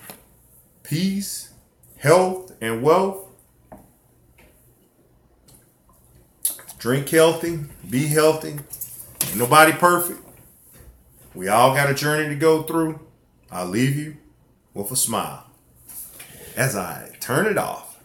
peace, health, and wealth. Drink healthy, be healthy. Ain't nobody perfect. We all got a journey to go through. I'll leave you with a smile as I turn it off.